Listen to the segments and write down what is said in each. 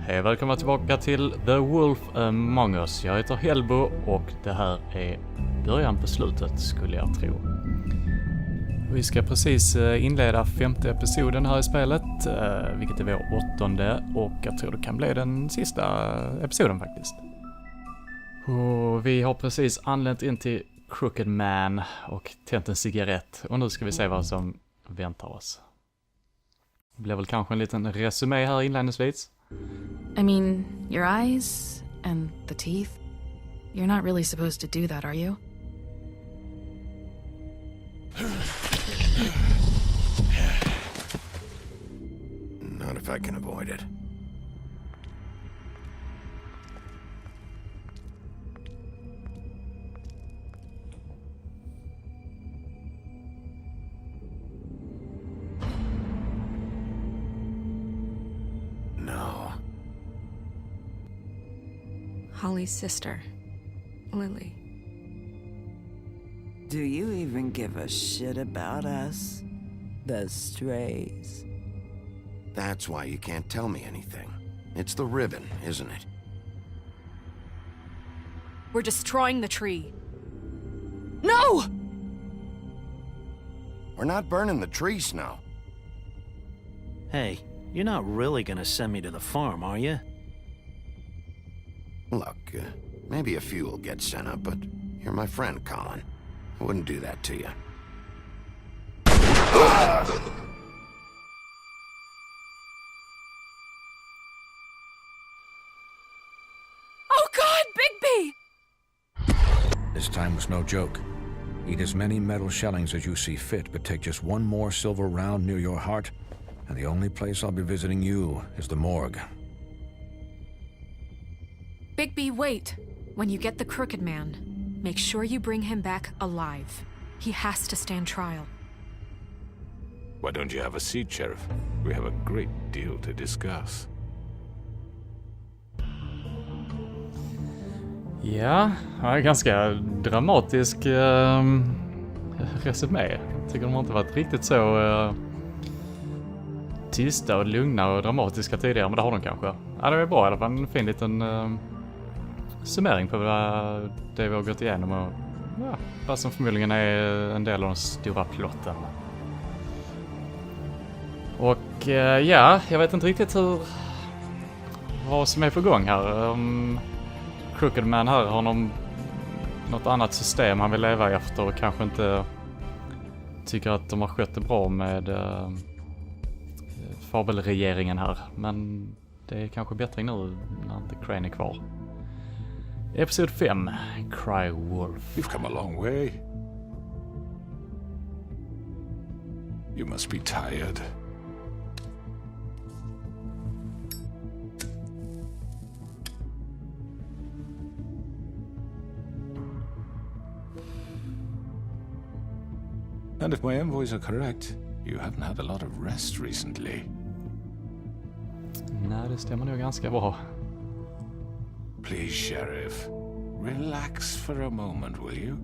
Hej, välkomna tillbaka till The Wolf Among Us. Jag heter Helbo och det här är början på slutet, skulle jag tro. Vi ska precis inleda 5:e episoden här i spelet, vilket är vår 8:e, och jag tror det kan bli den sista episoden faktiskt. Och vi har precis anlänt in till Crooked Man och tänt en cigarett, och nu ska vi se vad som väntar oss. Det blir väl kanske en liten resumé här inledningsvis. I mean, your eyes and the teeth. You're not really supposed to do that, are you? Not if I can avoid it. No. Holly's sister, Lily. Do you even give a shit about us? The strays. That's why you can't tell me anything. It's the ribbon, isn't it? We're destroying the tree. No! We're not burning the tree, Snow. Hey, you're not really gonna send me to the farm, are you? Look, maybe a few will get sent up, but you're my friend, Colin. I wouldn't do that to you. Oh God, Bigby! This time was no joke. Eat as many metal shellings as you see fit, but take just one more silver round near your heart, and the only place I'll be visiting you is the morgue. Bigby, wait. When you get the Crooked Man, make sure you bring him back alive. He has to stand trial. Why don't you have a seat, Sheriff? We have a great deal to discuss. Ja, ganska dramatisk resumé. Tycker de har inte varit riktigt så tysta och lugna och dramatiska tidigare, men det har de kanske. Ja, det är bra i alla fall. En fin liten summering på det vi har gått igenom och vad som förmodligen är en del av den stora plotten. Och ja, jag vet inte riktigt vad som är på gång här. Crooked Man här har något annat system han vill leva efter och kanske inte tycker att de har skött det bra med fabelregeringen här. Men det är kanske bättre nu när inte Crane är kvar. Episod 5, Cry Wolf. You've come a long way. You must be tired. And if my envoys are correct, you haven't had a lot of rest recently. Nej, det stämmer nog ganska bra. Please, Sheriff, relax for a moment, will you?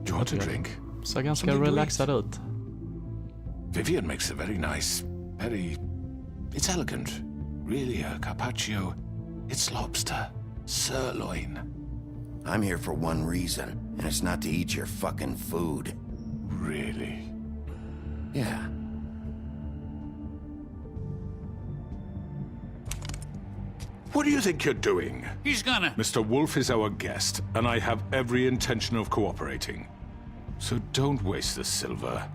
Do you want a drink? Så ganska Something to relaxad eat? ut. Vivian makes a very nice, it's elegant. Really, a carpaccio. It's lobster. Sirloin. I'm here for one reason, and it's not to eat your fucking food. Really? Yeah. What do you think you're doing? He's gonna... Mr. Wolf is our guest, and I have every intention of cooperating. So don't waste the silver.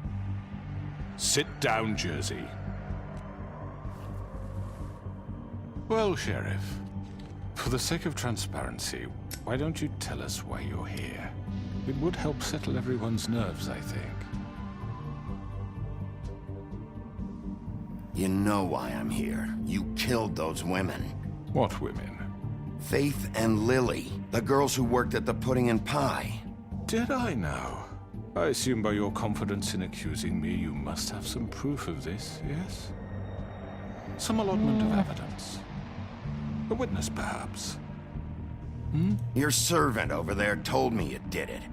Sit down, Jersey. Well, Sheriff, for the sake of transparency, why don't you tell us why you're here? It would help settle everyone's nerves, I think. You know why I'm here. You killed those women. What women? Faith and Lily, the girls who worked at the Pudding and Pie. Did I now? I assume by your confidence in accusing me, you must have some proof of this, yes? Some allotment of evidence. A witness, perhaps? Your servant over there told me you did it.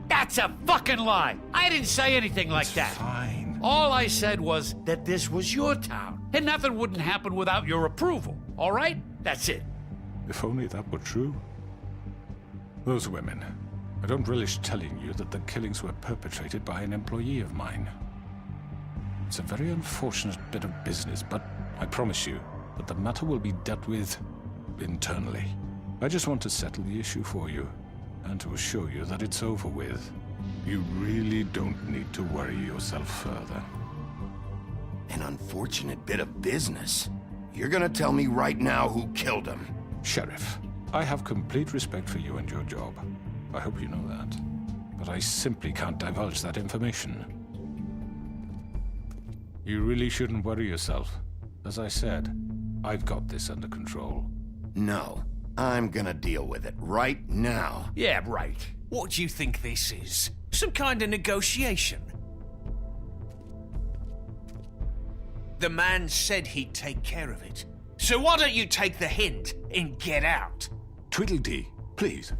That's a fucking lie! I didn't say anything like that! Fine. All I said was that this was your town, and nothing wouldn't happen without your approval, all right? That's it. If only that were true. Those women. I don't relish telling you that the killings were perpetrated by an employee of mine. It's a very unfortunate bit of business, but I promise you that the matter will be dealt with internally. I just want to settle the issue for you, and to assure you that it's over with. You really don't need to worry yourself further. An unfortunate bit of business. You're gonna tell me right now who killed him. Sheriff, I have complete respect for you and your job. I hope you know that. But I simply can't divulge that information. You really shouldn't worry yourself. As I said, I've got this under control. No, I'm gonna deal with it right now. Yeah, right. What do you think this is? Some kind of negotiation? The man said he'd take care of it. So why don't you take the hint and get out? Tweedledee, please.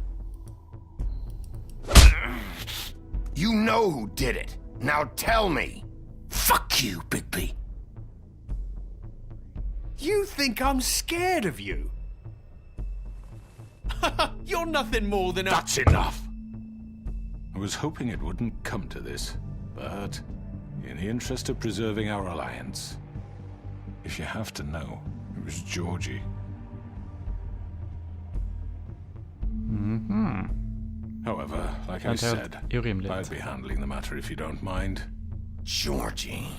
You know who did it. Now tell me. Fuck you, Bigby. You think I'm scared of you? You're nothing more than a... That's enough! I was hoping it wouldn't come to this, but in the interest of preserving our alliance, if you have to know, it was Georgie. However, like I said, I'll be handling the matter if you don't mind. Georgie.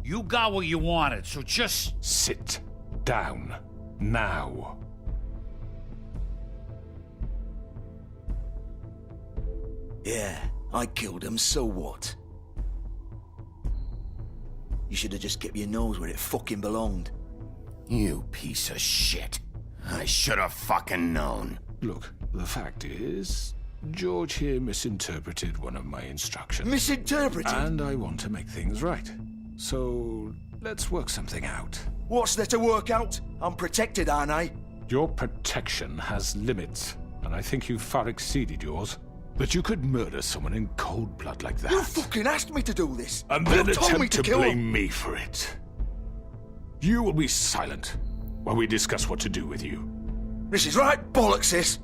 You got what you wanted, so just... Sit down. Now. Yeah, I killed him, so what? You should have just kept your nose where it fucking belonged. You piece of shit. I should have fucking known. Look, the fact is, George here misinterpreted one of my instructions. Misinterpreted? And I want to make things right. So, let's work something out. What's there to work out? I'm protected, aren't I? Your protection has limits, and I think you've far exceeded yours. That you could murder someone in cold blood like that. You fucking asked me to do this. And then you told me attempt to kill blame him. me for it. You will be silent while we discuss what to do with you. This is right bollocks, this.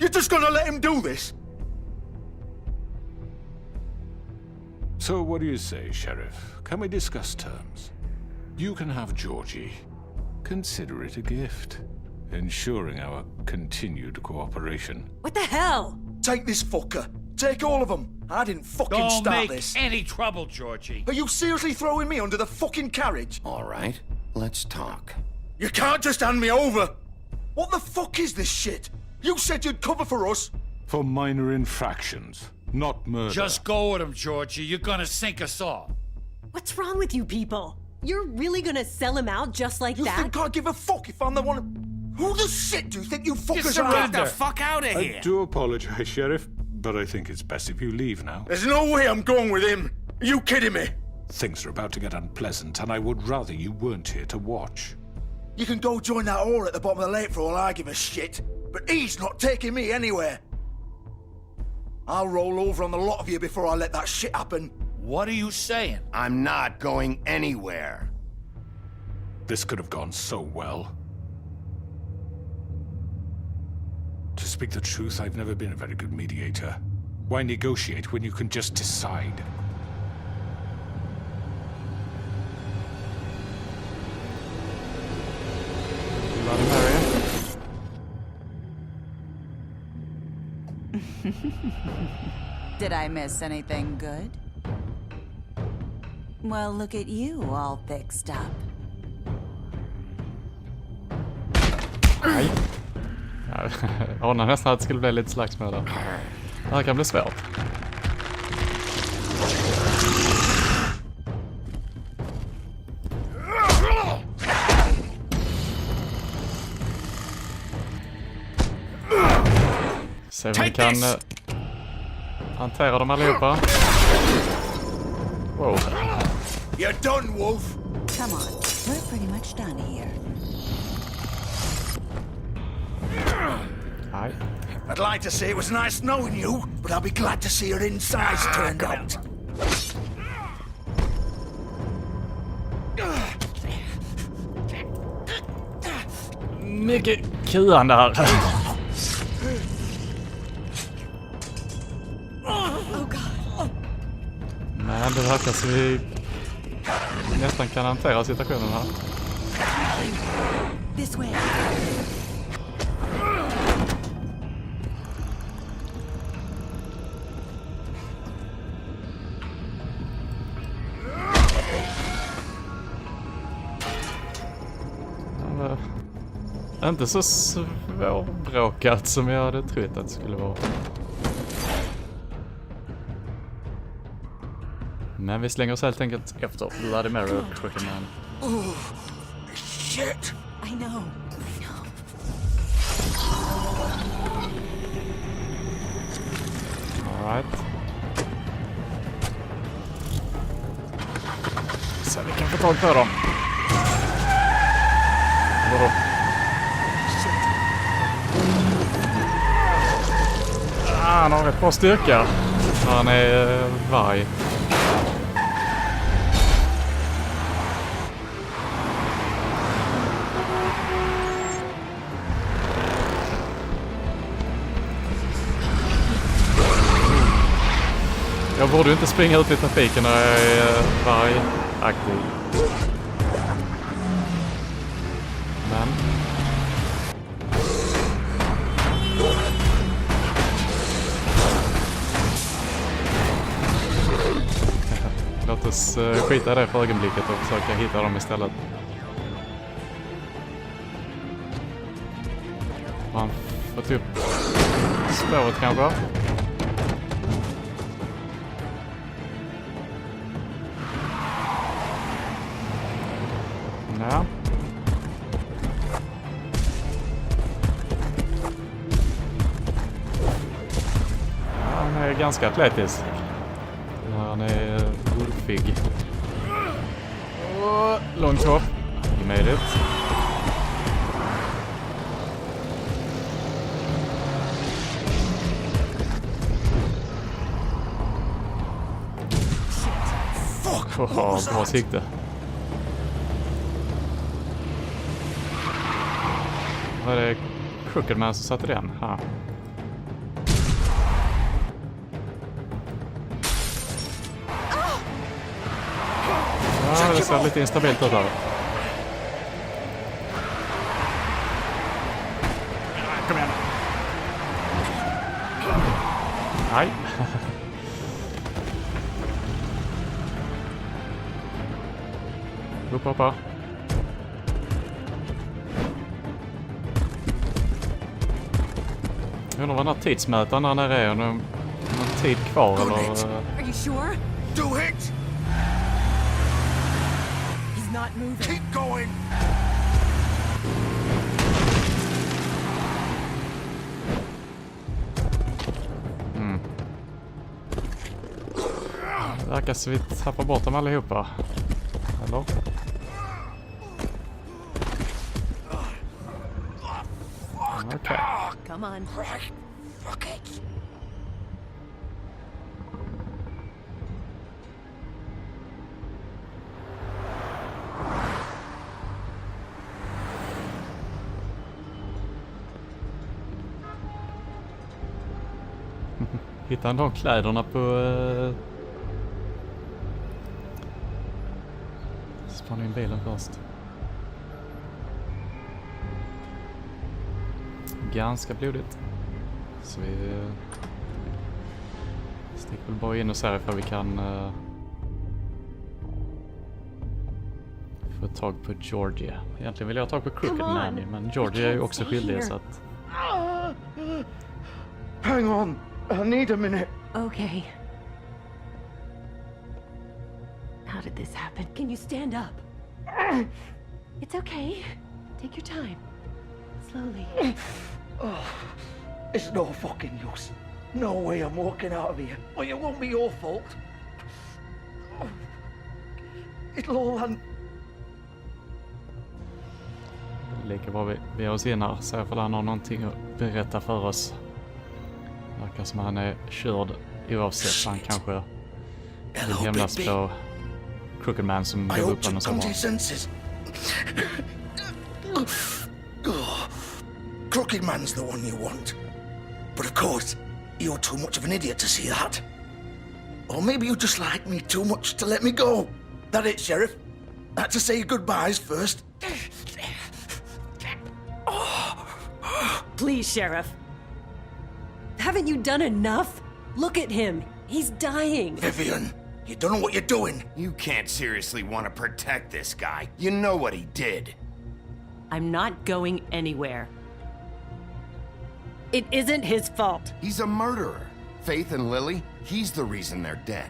You're just gonna let him do this? So what do you say, Sheriff? Can we discuss terms? You can have Georgie. Consider it a gift, ensuring our continued cooperation. What the hell? Take this fucker. Take all of them. I didn't fucking Don't start make this. any trouble, Georgie. Are you seriously throwing me under the fucking carriage? All right, let's talk. You can't just hand me over. What the fuck is this shit? You said you'd cover for us. For minor infractions, not murder. Just go with him, Georgie. You're gonna sink us all. What's wrong with you people? You're really gonna sell him out just like You that? think I give a fuck if I'm the one? Who the shit do you think you fuckers are? Get the fuck out of here! I do apologize, Sheriff, but I think it's best if you leave now. There's no way I'm going with him. Are you kidding me? Things are about to get unpleasant, and I would rather you weren't here to watch. You can go join that whore at the bottom of the lake for all I give a shit. But he's not taking me anywhere. I'll roll over on the lot of you before I let that shit happen. What are you saying? I'm not going anywhere. This could have gone so well. To speak the truth, I've never been a very good mediator. Why negotiate when you can just decide? Did I miss anything good? Well, look at you, all fixed up. Nej. Jag anar nästan att det skulle bli lite slagsmål där. Det här kan bli svårt. Se om vi kan hantera dem allihopa. Wow. You're done, Wolf. Come on, we're pretty much done here. Nej. I'd like to say it was nice knowing you, but I'll be glad to see your insides turned out. Mycket kuande här. Men det verkar så vi nästan kan hantera situationen här. This way. Inte så svårbråkat som jag hade trott att det skulle vara. Men vi slänger oss helt enkelt efter Vladimir och Crooked Man. Oh, shit! I know. All right. Så vi kan få tag på dem. Han har ett par styrka. Han är varg. Jag borde ju inte springa ut i trafiken när jag är vargaktiv. Men... Låt oss skita i det för ögonblicket och försöka hitta dem istället. Har han fått upp spåret kanske? Ja. Han är ganska atletisk. Han är wolfig. Långt hopp. You made it. Fuck! Bra sikte. Var det Crooked Man som satte den? Ha. Ja, det ser lite instabilt ut där. Kom igen. Nej. Hoppa. Jag undrar vad den här tidsmätaren här nere är. Någon tid kvar eller? Are you sure? Do it! He's not moving. Keep going! Det verkar så vi tappar bort dem allihopa. Eller? Okej. Come on. Fuck it! Hittar han de kläderna på... Spana in bilen först. Ganska blodigt. Så vi sticker väl bara in och ser ifall vi kan få tag på Georgia. Egentligen vill jag ha tag på Crooked Man, men Georgia är ju också skyldig så att... Hang on! I need a minute. Okay. How did this happen? Can you stand up? It's okay. Take your time. Slowly. Oh, it's no fucking use. No way I'm walking out of here. Well, it won't be your fault. Oh, it'll all end. Lika bra vi oss in här, så ifall han har någonting att berätta för oss. Verkar som han är körd oavsett. Han kanske vill hämnas på Crooked Man som gav upp honom så bra. crooked man's the one you want. But of course, you're too much of an idiot to see that. Or maybe you just like me too much to let me go. That it, Sheriff? I had to say your goodbyes first. Please, Sheriff. Haven't you done enough? Look at him. He's dying. Vivian, you don't know what you're doing. You can't seriously want to protect this guy. You know what he did. I'm not going anywhere. It isn't his fault. He's a murderer. Faith and Lily, he's the reason they're dead.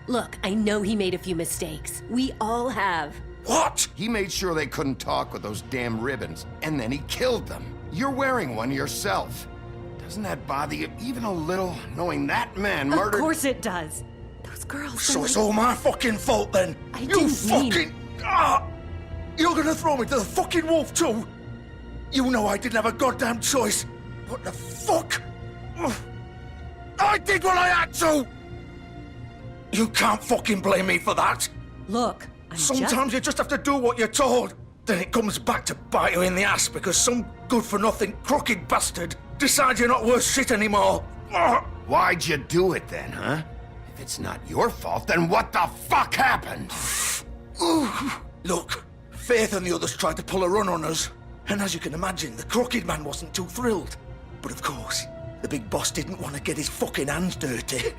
Look, I know he made a few mistakes. We all have. What? He made sure they couldn't talk with those damn ribbons, and then he killed them. You're wearing one yourself. Doesn't that bother you even a little, knowing that man murdered— Of course it does. Those girls— So it's all my fucking fault then? I You didn't fucking— mean— You're gonna throw me to the fucking wolf too? You know I didn't have a goddamn choice. What the fuck? I did what I had to! You can't fucking blame me for that. Look, Sometimes you just have to do what you're told. Then it comes back to bite you in the ass because some good-for-nothing crooked bastard decides you're not worth shit anymore. Why'd you do it then, huh? If it's not your fault, then what the fuck happened? Look, Faith and the others tried to pull a run on us. And as you can imagine, the crooked man wasn't too thrilled. But of course, the big boss didn't want to get his fucking hands dirty.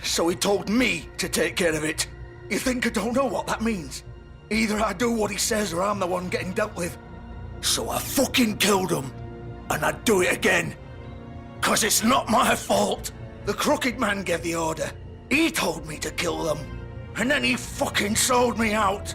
So he told me to take care of it. You think I don't know what that means? Either I do what he says or I'm the one getting dealt with. So I fucking killed him. And I'd do it again. 'Cause it's not my fault. The crooked man gave the order. He told me to kill them. And then he fucking sold me out.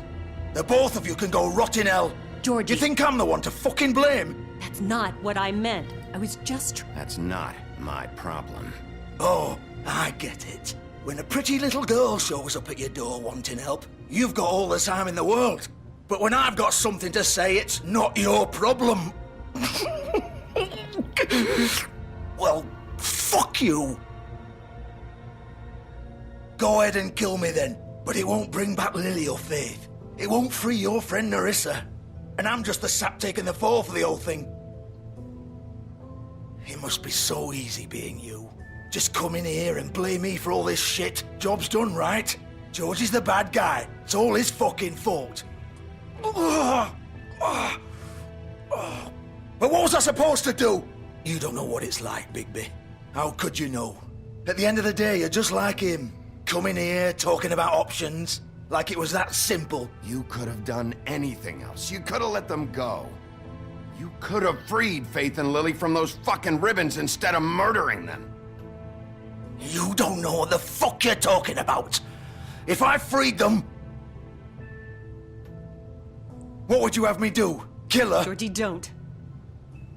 The both of you can go rot in hell. Georgie. You think I'm the one to fucking blame? That's not what I meant. I was just... That's not my problem. Oh, I get it. When a pretty little girl shows up at your door wanting help, you've got all the time in the world. But when I've got something to say, it's not your problem. Well, fuck you. Go ahead and kill me then, but it won't bring back Lily or Faith. It won't free your friend Narissa. And I'm just the sap taking the fall for the whole thing. It must be so easy being you. Just come in here and blame me for all this shit. Job's done, right? George is the bad guy. It's all his fucking fault. But what was I supposed to do? You don't know what it's like, Bigby. How could you know? At the end of the day, you're just like him. Coming here, talking about options. Like it was that simple. You could have done anything else. You could have let them go. You could have freed Faith and Lily from those fucking ribbons instead of murdering them. You don't know what the fuck you're talking about. If I freed them... What would you have me do? Kill her? Georgie, don't.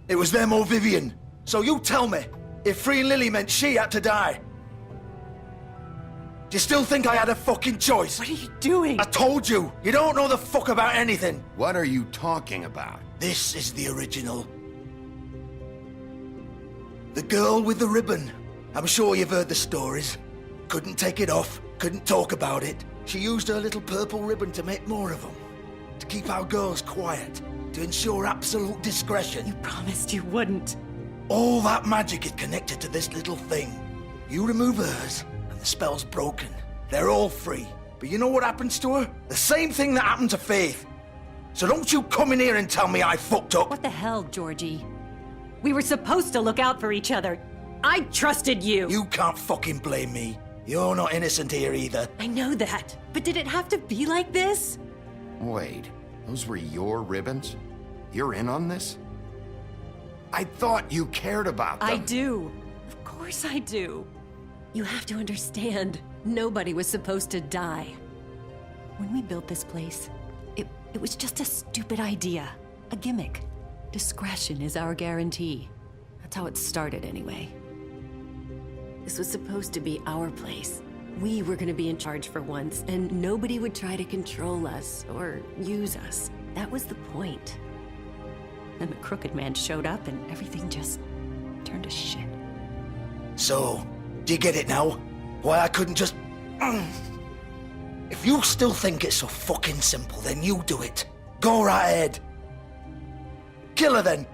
It was them or Vivian. So you tell me, if freeing Lily meant she had to die. Do you still think I had a fucking choice? What are you doing? I told you, you don't know the fuck about anything. What are you talking about? This is the original. The girl with the ribbon. I'm sure you've heard the stories. Couldn't take it off, couldn't talk about it. She used her little purple ribbon to make more of them. To keep our girls quiet. To ensure absolute discretion. You promised you wouldn't. All that magic is connected to this little thing. You remove hers, and the spell's broken. They're all free. But you know what happens to her? The same thing that happened to Faith. So don't you come in here and tell me I fucked up. What the hell, Georgie? We were supposed to look out for each other. I trusted you. You can't fucking blame me. You're not innocent here either. I know that. But did it have to be like this? Wait, those were your ribbons? You're in on this? I thought you cared about them. I do. Of course I do. You have to understand, nobody was supposed to die. When we built this place, it was just a stupid idea. A gimmick. Discretion is our guarantee. That's how it started anyway. This was supposed to be our place. We were gonna be in charge for once, and nobody would try to control us or use us. That was the point. Then the crooked man showed up and everything just turned to shit. So, do you get it now? Why I couldn't just... If you still think it's so fucking simple, then you do it. Go right ahead. Kill her then.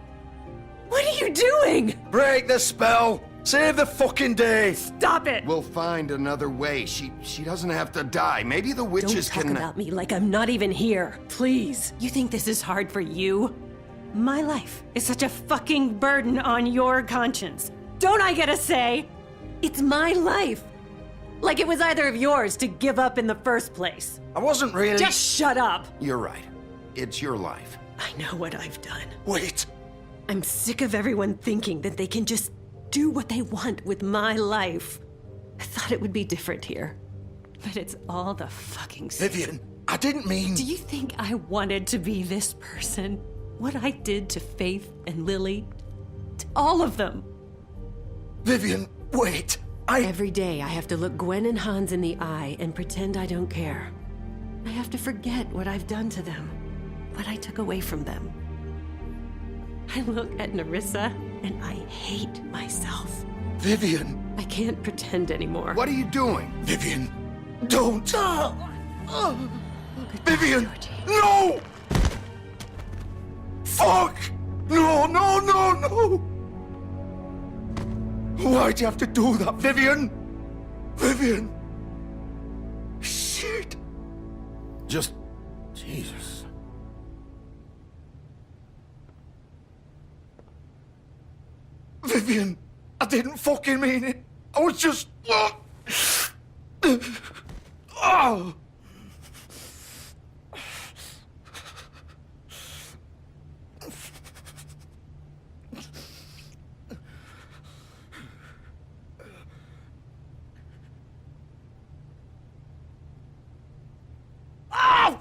What are you doing? Break the spell! Save the fucking day! Stop it! We'll find another way. She doesn't have to die. Maybe the witches Don't talk can... about me like I'm not even here. Please. You think this is hard for you? My life is such a fucking burden on your conscience. Don't I get a say? It's my life. Like it was either of yours to give up in the first place. I wasn't really... Just shut up. You're right. It's your life. I know what I've done. Wait. I'm sick of everyone thinking that they can just do what they want with my life. I thought it would be different here. But it's all the fucking same. Vivian, I didn't mean... Do you think I wanted to be this person? What I did to Faith and Lily? To all of them? Vivian, wait. Every day I have to look Gwen and Hans in the eye and pretend I don't care. I have to forget what I've done to them. What I took away from them. I look at Nerissa and I hate myself. Vivian. I can't pretend anymore. What are you doing? Vivian, don't. Vivian, no! Fuck! No, no, no, no! Why'd you have to do that, Vivian? Vivian! Shit! Just... Jesus. Vivian, I didn't fucking mean it. I was just... Oh!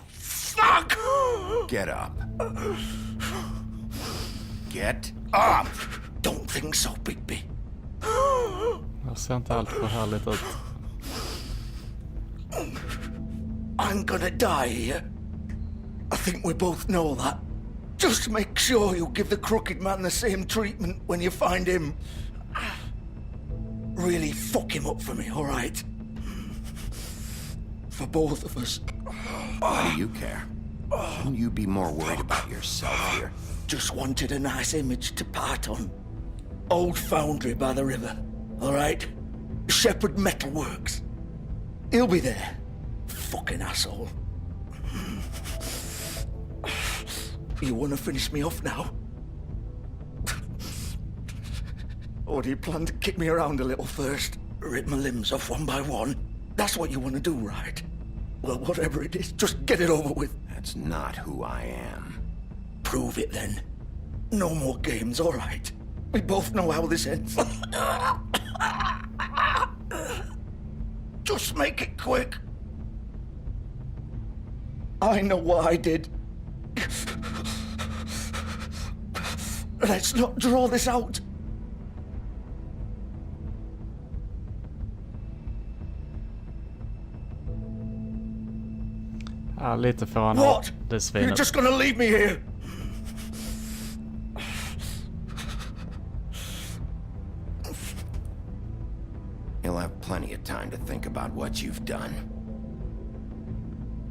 Fuck! Get up. Get up! Don't think so, Bigby. Jag ser inte allt för härligt ut. I'm gonna die here. I think we both know that. Just make sure you give the crooked man the same treatment when you find him. Really fuck him up for me, all right? For both of us. Why do you care? Shouldn't you be more worried about yourself here? Just wanted a nice image to part on. Old foundry by the river, all right? Shepherd Metalworks. He'll be there. Fucking asshole. You want to finish me off now? Or do you plan to kick me around a little first? Rip my limbs off one by one? That's what you want to do, right? Well, whatever it is, just get it over with. That's not who I am. Prove it then. No more games, all right? We both know how this ends. Just make it quick. I know what I did. Let's not draw this out. Ja, lite för han What? det You're svinet. just gonna leave me here? You'll have plenty of time to think about what you've done.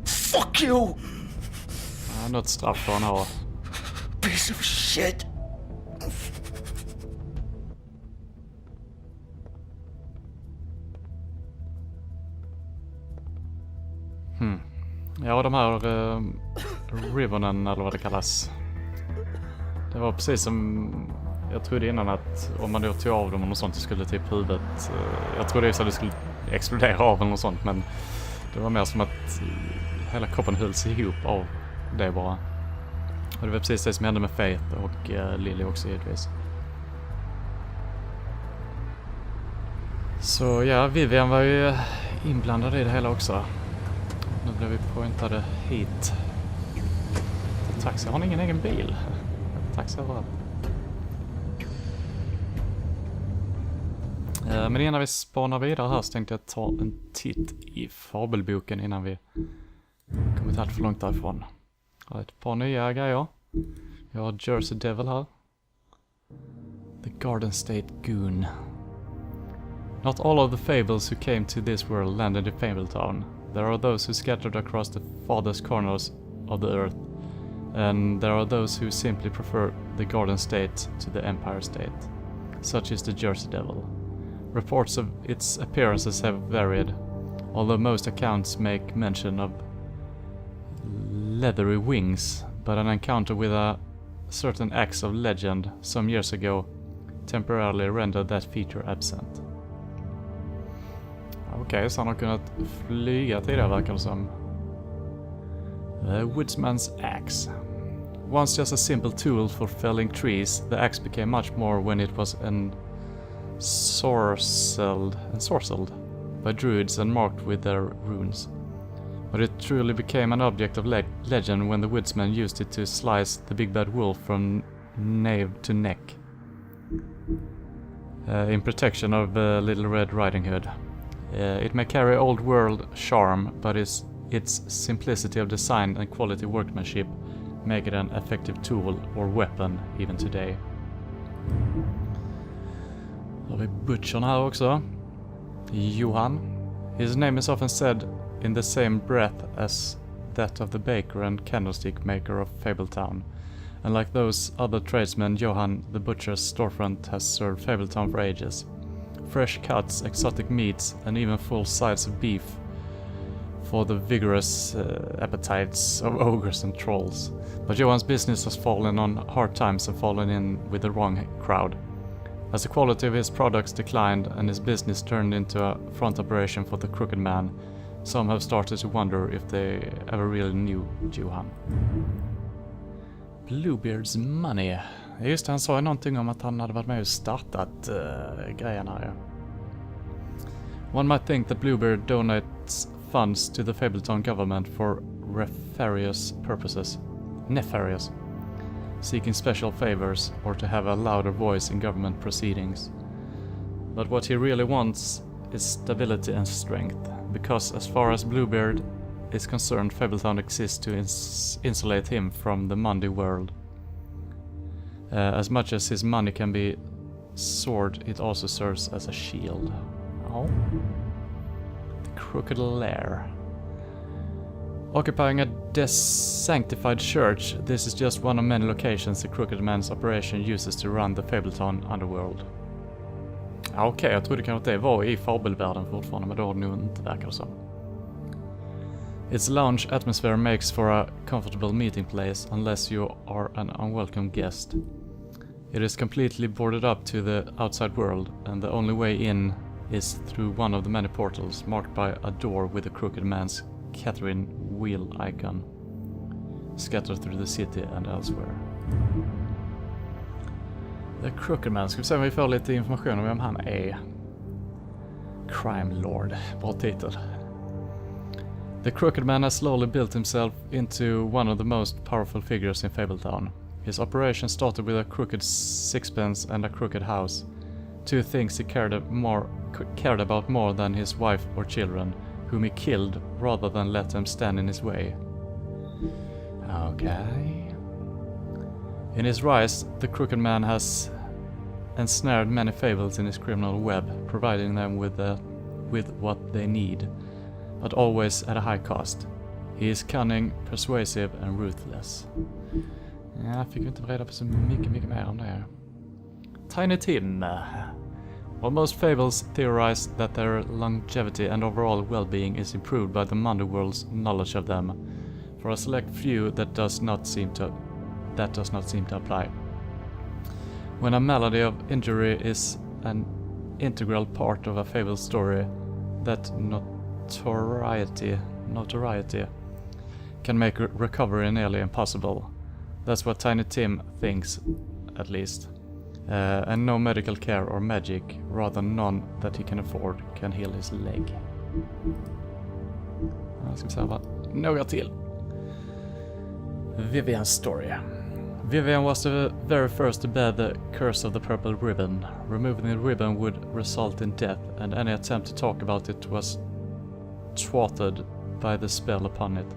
Fuck you! Ja, något straff för han har. Piece of shit. Ja, de här ribbonen eller vad det kallas. Det var precis som jag trodde innan att om man då tog av dem och något sånt så skulle typ huvudet... jag trodde just att det skulle explodera av eller något sånt, men det var mer som att hela kroppen hölls ihop av det bara. Och det var precis det som hände med Faith och Lily också givetvis. Så ja, Vivian var ju inblandad i det hela också. Nu blev vi pointade hit. Taxi, har ni ingen egen bil? Taxi överallt. Men innan vi spanar vidare här så tänkte jag ta en titt i fabelboken innan vi kommit allt för långt därifrån. Jag har ett par nya grejer. Jag har Jersey Devil här. The Garden State Goon. Not all of the fables who came to this world landed in Fabletown. There are those who scattered across the farthest corners of the earth, and there are those who simply prefer the Garden State to the Empire State. Such is the Jersey Devil. Reports of its appearances have varied, although most accounts make mention of leathery wings, but an encounter with a certain axe of legend some years ago temporarily rendered that feature absent. Okej, så han har kunnat flyga tidigare verkar det som. The Woodsman's Axe. Once just a simple tool for felling trees, the axe became much more when it was ensorcelled by druids and marked with their runes. But it truly became an object of legend when the woodsman used it to slice the big bad wolf from nape to neck, in protection of Little Red Riding Hood. It may carry old world charm, but its simplicity of design and quality workmanship make it an effective tool or weapon even today. Då har vi butchern här också. Johan. His name is often said in the same breath as that of the baker and candlestick maker of Fabletown. And like those other tradesmen, Johan the butcher's storefront has served Fabletown for ages. Fresh cuts, exotic meats, and even full sides of beef for the vigorous appetites of ogres and trolls. But Johan's business has fallen on hard times and fallen in with the wrong crowd. As the quality of his products declined and his business turned into a front operation for the crooked man, some have started to wonder if they ever really knew Johan. Bluebeard's Money. Just det, han sa ju någonting om att han hade varit med och startat grejerna här. One might think that Bluebeard donates funds to the Fabletown government for nefarious, seeking special favors or to have a louder voice in government proceedings. But what he really wants is stability and strength, because as far as Bluebeard is concerned, Fabletown exists to insulate him from the Monday world. As much as his money can be sword, it also serves as a shield. Oh. The Crooked Lair. Occupying a sanctified church, this is just one of many locations the Crooked Man's operation uses to run the Fabletown underworld. Okej, jag trodde kanske att det var i fabelvärlden fortfarande, men då har det nog inte verkar som. Its lounge atmosphere makes for a comfortable meeting place unless you are an unwelcome guest. It is completely boarded up to the outside world, and the only way in is through one of the many portals marked by a door with the Crooked Man's Catherine wheel icon scattered through the city and elsewhere. The Crooked Man, ska vi se om vi får lite information om vem han är. Crime Lord, bra titel. The Crooked Man has slowly built himself into one of the most powerful figures in Fabletown. His operation started with a crooked sixpence and a crooked house, two things he cared about more than his wife or children, whom he killed rather than let them stand in his way. Okay. In his rise, the Crooked Man has ensnared many fables in his criminal web, providing them with what they need, but always at a high cost. He is cunning, persuasive and ruthless. Jag fick inte reda på så mycket mer om det här. Tiny Tim. While most fables theorize that their longevity and overall well-being is improved by the Underworld's knowledge of them, for a select few that does not seem to apply. When a malady of injury is an integral part of a fable story, that notoriety can make recovery nearly impossible. That's what Tiny Tim thinks, at least. And no medical care or magic, rather none that he can afford, can heal his leg. Jag ska säga några till. Vivian's story. Vivian was the very first to bear the curse of the purple ribbon. Removing the ribbon would result in death, and any attempt to talk about it was thwarted by the spell upon it.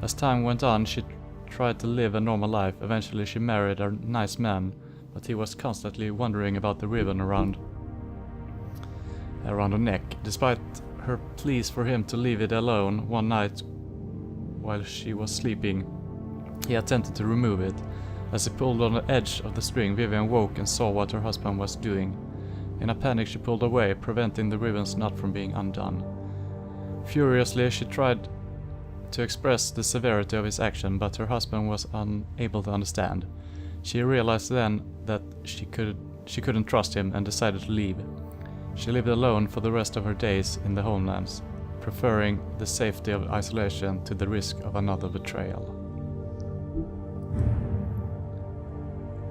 As time went on, she tried to live a normal life. Eventually she married a nice man, but he was constantly wondering about the ribbon around her neck. Despite her pleas for him to leave it alone, one night while she was sleeping, He attempted to remove it. As he pulled on the edge of the string, Vivian woke and saw what her husband was doing. In a panic, she pulled away, preventing the ribbon's knot from being undone. Furiously, she tried to express the severity of his action, but her husband was unable to understand. She realized then that she couldn't trust him and decided to leave. She lived alone for the rest of her days in the homelands, preferring the safety of isolation to the risk of another betrayal.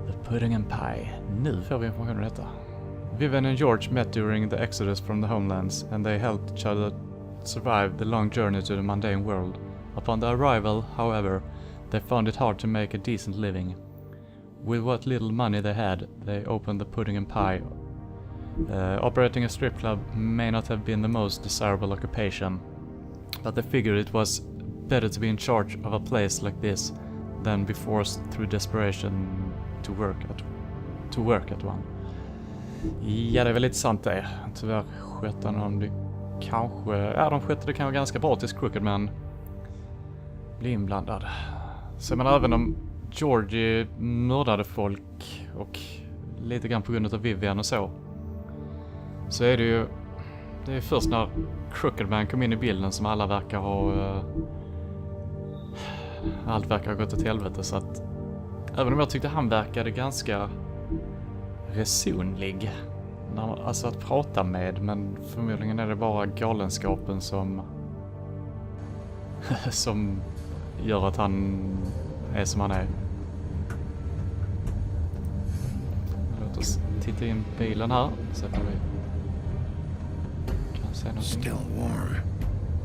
The pudding and pie. Nu får vi information om detta. Vivian and George met during the exodus from the homelands, and they helped each other survive the long journey to the mundane world. Upon their arrival, however, they found it hard to make a decent living. With what little money they had, they opened the pudding and pie. Operating a strip club may not have been the most desirable occupation, but they figured it was better to be in charge of a place like this than be forced through desperation to work at one. Ja, det är väl lite sant det. Tyvärr skötte de det kanske... Ja, de skötte det kanske ganska bra tills Crooked Man blir inblandad. Så men även om Georgie mördade folk och lite grann på grund av Vivian och så är det ju... Det är först när Crooked Man kom in i bilden som alla verkar ha... allt verkar ha gått åt helvete, så att... Även om jag tyckte han verkade ganska resonlig. Alltså att prata med, men förmodligen är det bara galenskapen som som gör att han är som han är. Låt oss titta in bilen här så får vi kan se någonting. Still warm.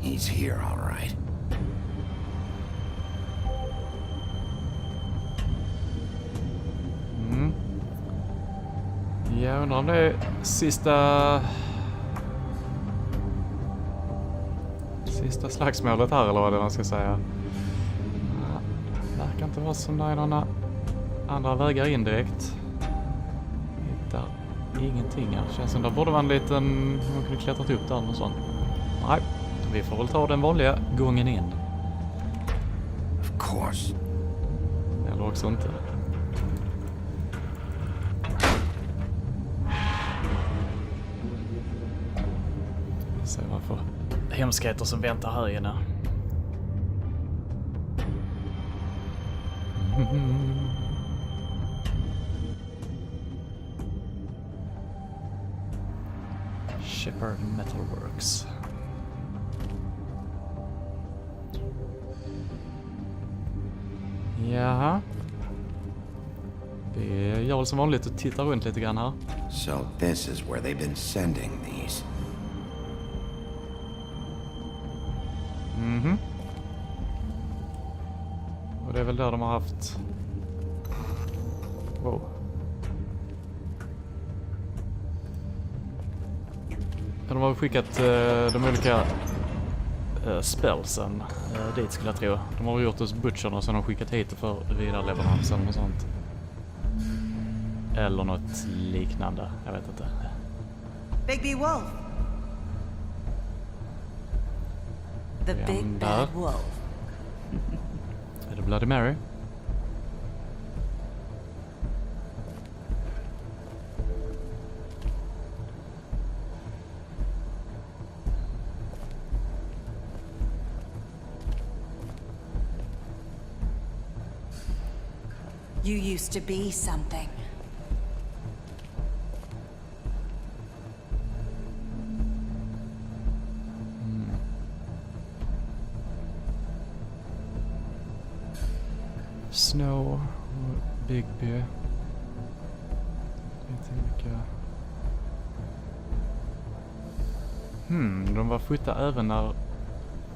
He's here, all right. Jag undrar om det är sista slagsmålet här, eller vad det man ska säga. Verkar inte vara som det är några andra vägar in direkt. Hittar ingenting här. Känns som det borde vara en liten... Man kunde klättrat upp där och sånt. Nej, vi får väl ta den vanliga gången in. Of course. Eller också inte. Se vad för hemskheter som väntar här inne. Shepherd Metalworks. Jaha. Vi gör väl som vanligt och tittar runt lite grann här. So this is where they've been sending these. Mhm. Och det är väl där de har haft... Wow. De har skickat de olika spelsen dit, skulle jag tro. De har gjort hos butchern och sen har skickat hit för vidareleverans eller något sånt. Eller något liknande, jag vet inte. Big Wolf. The big bad wolf. Är det Bloody Mary? You used to be something. Snow, Bigby. Lite olika. De var flytta även när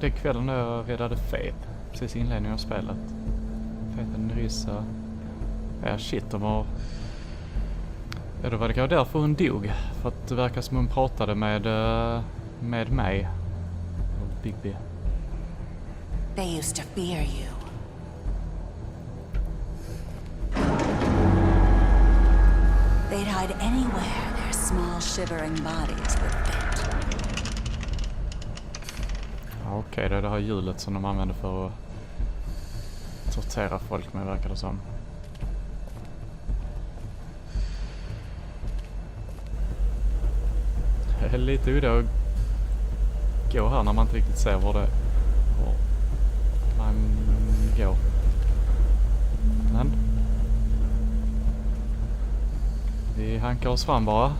den kvällen när jag räddade Faith. Precis i inledningen av spelet. Faith och Nerissa. Ja, shit, de har... Ja, då var det kanske därför hon dog. För att det verkar som hon pratade med mig. Och Bigby. They used to fear you. They'd hide anywhere their small shivering bodies would fit. Ja, okej, det är det här hjulet som de använder för att ta tortera folk med, verkar det som. Det är lite udda att gå här när man inte riktigt ser var man går. Men vi hankar oss fram bara.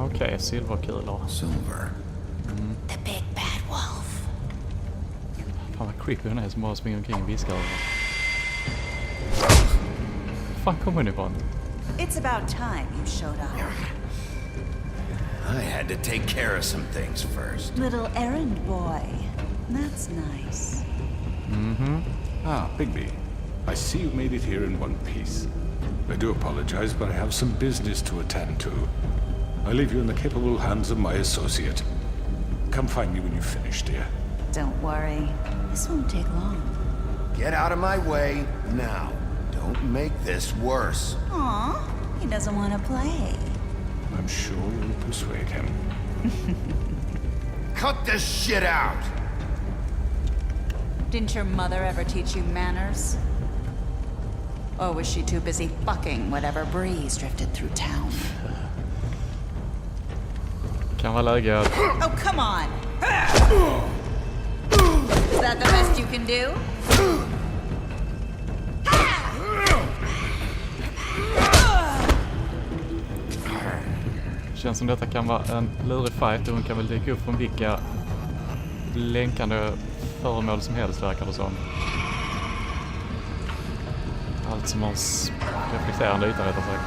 Okej, silverkulor. Silver. The big bad wolf. Fan vad creepy hon är som bara springer omkring och viskar över. Fan kommer hon ifrån? It's about time you showed up. I had to take care of some things first. Little errand boy. That's nice. Ah, Bigby. I see you made it here in one piece. I do apologize, but I have some business to attend to. I leave you in the capable hands of my associate. Come find me when you've finished, dear. Don't worry. This won't take long. Get out of my way now. Don't make this worse. Aw, he doesn't want to play. I'm sure you'll persuade him. Cut this shit out! Didn't your mother ever teach you manners? Or was she too busy fucking whatever breeze drifted through town? Kan vara läge att... Oh, come on! Is that the best you can do? Känns som detta kan vara en lurig fight och hon kan väl dyka upp från vilka länkande föremål som helst, verkar det som. Allt som har reflekterande yta, rättare sagt.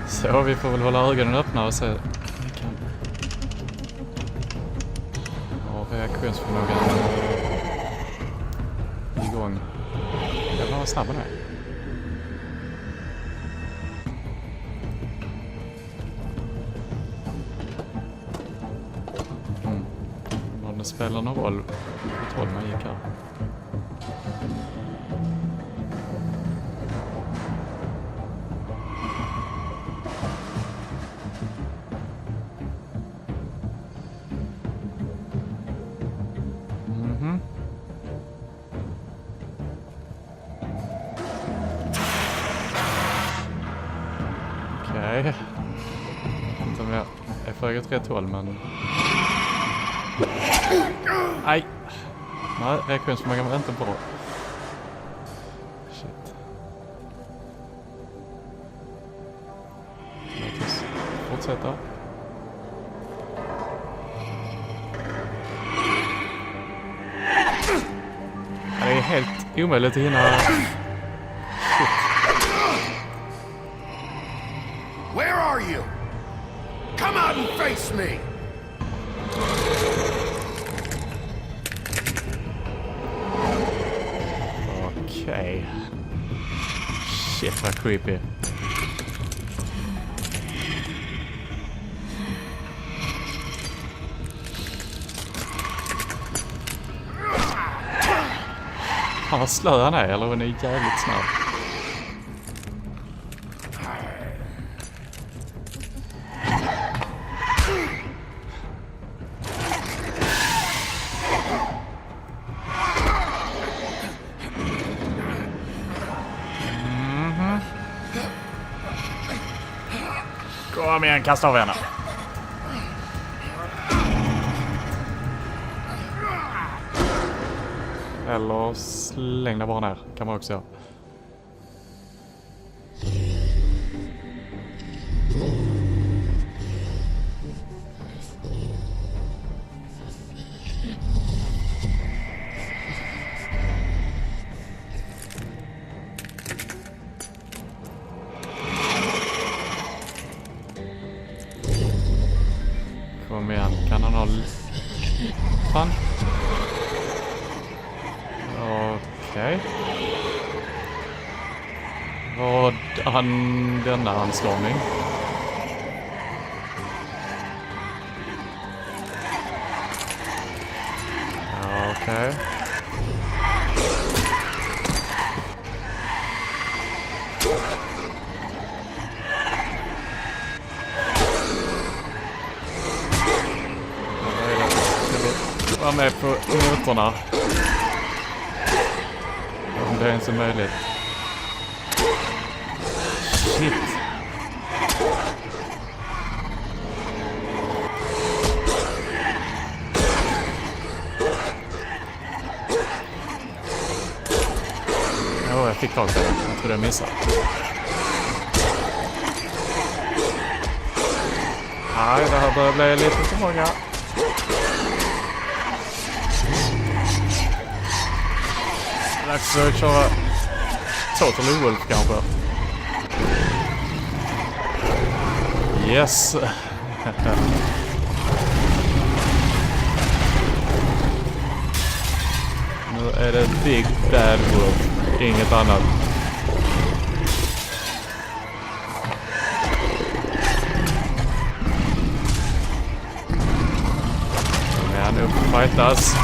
Så vi får väl hålla ögonen öppna och se. Ja, reaktionsförmågan igång. Jag var snabb nu. Vad det spelar någon roll vilket håll man gick här. Okej. Jag vet inte om jag är för åt rätt håll, men... Aj! Nej, reaktionsförmågan var inte bra. Shit. Låt oss fortsätta. Det är helt omöjligt att hinna... Where are you? Come out and face me! Okej. Shit, vad creepy. Fan vad slö han är, eller hon är jävligt snabb. Kom igen, kasta av henne. Eller släng den bara ner, kan man också göra. Kom igen, kan han ha... Fan. Okej. Vad denna anslagning? Okej. vara med på noterna. Om det är inte möjligt. Shit. Jag fick tag på det. Jag tror jag missade. Nej, det här börjar bli lite för många. Dags att köra Total Wolf kanske. Yes. Nu är det Big Bad Wolf. Inget annat. Men nu fightas.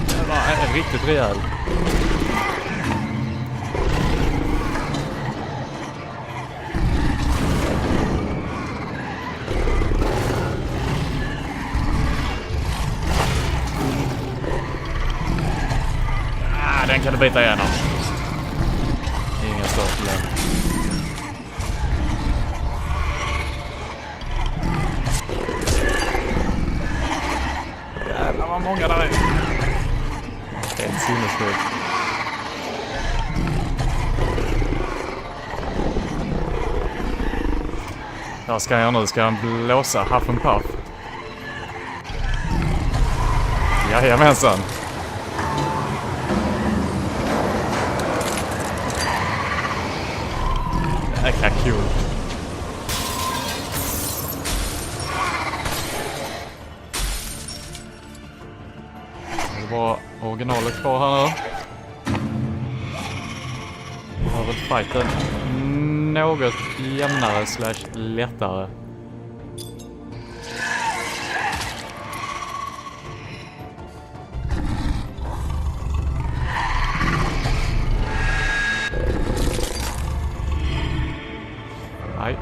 Det var riktigt rejäl. Den kan du bita igenom. Inga större problem. Jävlar vad många där är. Helt sinnessjukt. Vad ska jag göra nu? Ska jag blåsa Huff and Puff? Jajamensan. Jäkla kul. Det var originalet kvar här nu. Vi har väl fighten något jämnare / lättare. Nej.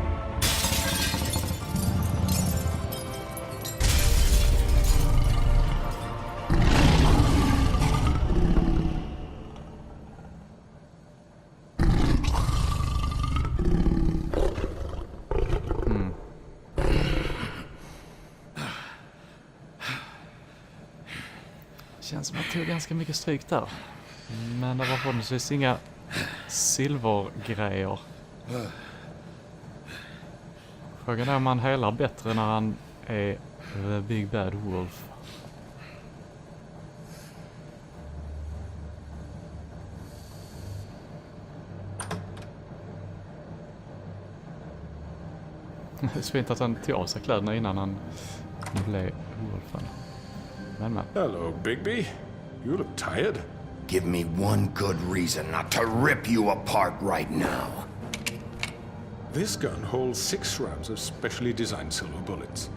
Känns som att jag tog ganska mycket stryk där. Men det var förhoppningsvis inga silvergrejer. Frågan är om man helar bättre när han är The Big Bad Wolf. Det är så fint att han tog av sig kläderna innan han blev wolfen. Men. Hello, Bigby. You look tired. Give me one good reason not to rip you apart right now. This gun holds 6 rounds of specially designed silver bullets.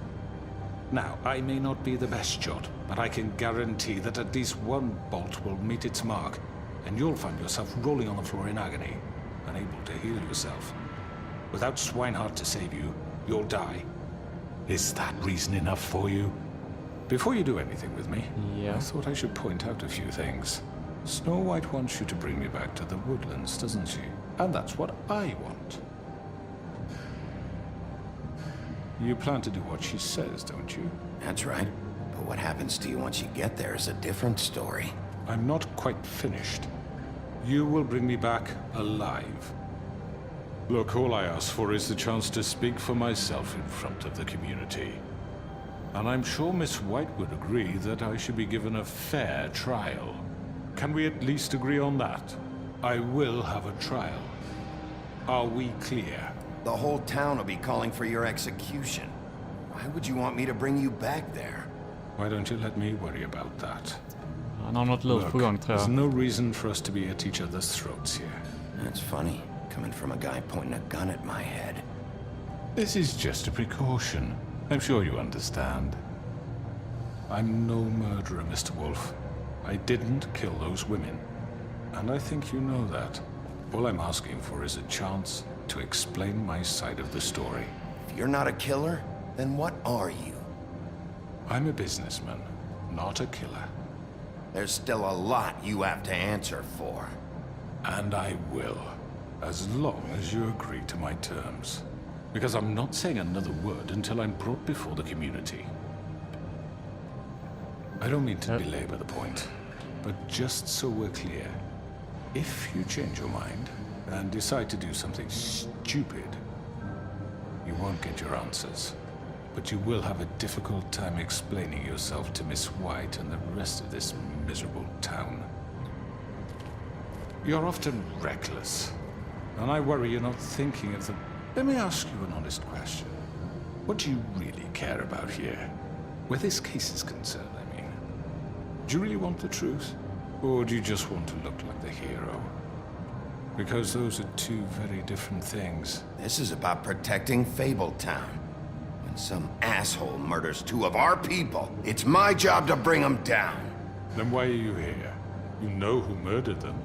Now, I may not be the best shot, but I can guarantee that at least one bolt will meet its mark, and you'll find yourself rolling on the floor in agony, unable to heal yourself. Without Swinehart to save you, you'll die. Is that reason enough for you? Before you do anything with me, I thought I should point out a few things. Snow White wants you to bring me back to the woodlands, doesn't she? And that's what I want. You plan to do what she says, don't you? That's right. But what happens to you once you get there is a different story. I'm not quite finished. You will bring me back alive. Look, all I ask for is the chance to speak for myself in front of the community. And I'm sure Miss White would agree that I should be given a fair trial. Can we at least agree on that? I will have a trial. Are we clear? The whole town will be calling for your execution. Why would you want me to bring you back there? Why don't you let me worry about that? Han har något lurt på gång, tror jag. There's no reason for us to be at each other's throats here. That's funny, coming from a guy pointing a gun at my head. This is just a precaution. I'm sure you understand. I'm no murderer, Mr. Wolf. I didn't kill those women. And I think you know that. All I'm asking for is a chance to explain my side of the story. If you're not a killer, Then what are you? I'm a businessman, not a killer. There's still a lot you have to answer for. And I will, as long as you agree to my terms. Because I'm not saying another word until I'm brought before the community. I don't mean to belabor the point, but just so we're clear, if you change your mind and decide to do something stupid, you won't get your answers. But you will have a difficult time explaining yourself to Miss White and the rest of this miserable town. You're often reckless, and I worry you're not thinking of the... Let me ask you an honest question. What do you really care about here? Where this case is concerned, I mean. Do you really want the truth? Or do you just want to look like the hero? Because those are two very different things. This is about protecting Fabletown. When some asshole murders two of our people, it's my job to bring them down. Then why are you here? You know who murdered them.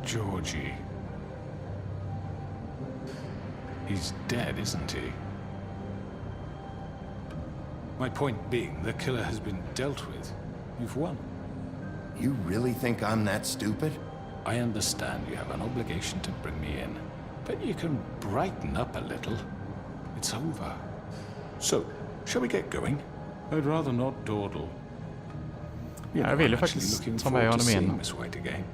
Georgie. He's dead, isn't he? My point being, the killer has been dealt with. You've won. You really think I'm that stupid? I understand you have an obligation to bring me in, but you can brighten up a little. It's over. So, shall we get going? I'd rather not dawdle. You know, Jag vill ju I'm actually faktiskt looking ta med forward to honom seeing in. Miss White again.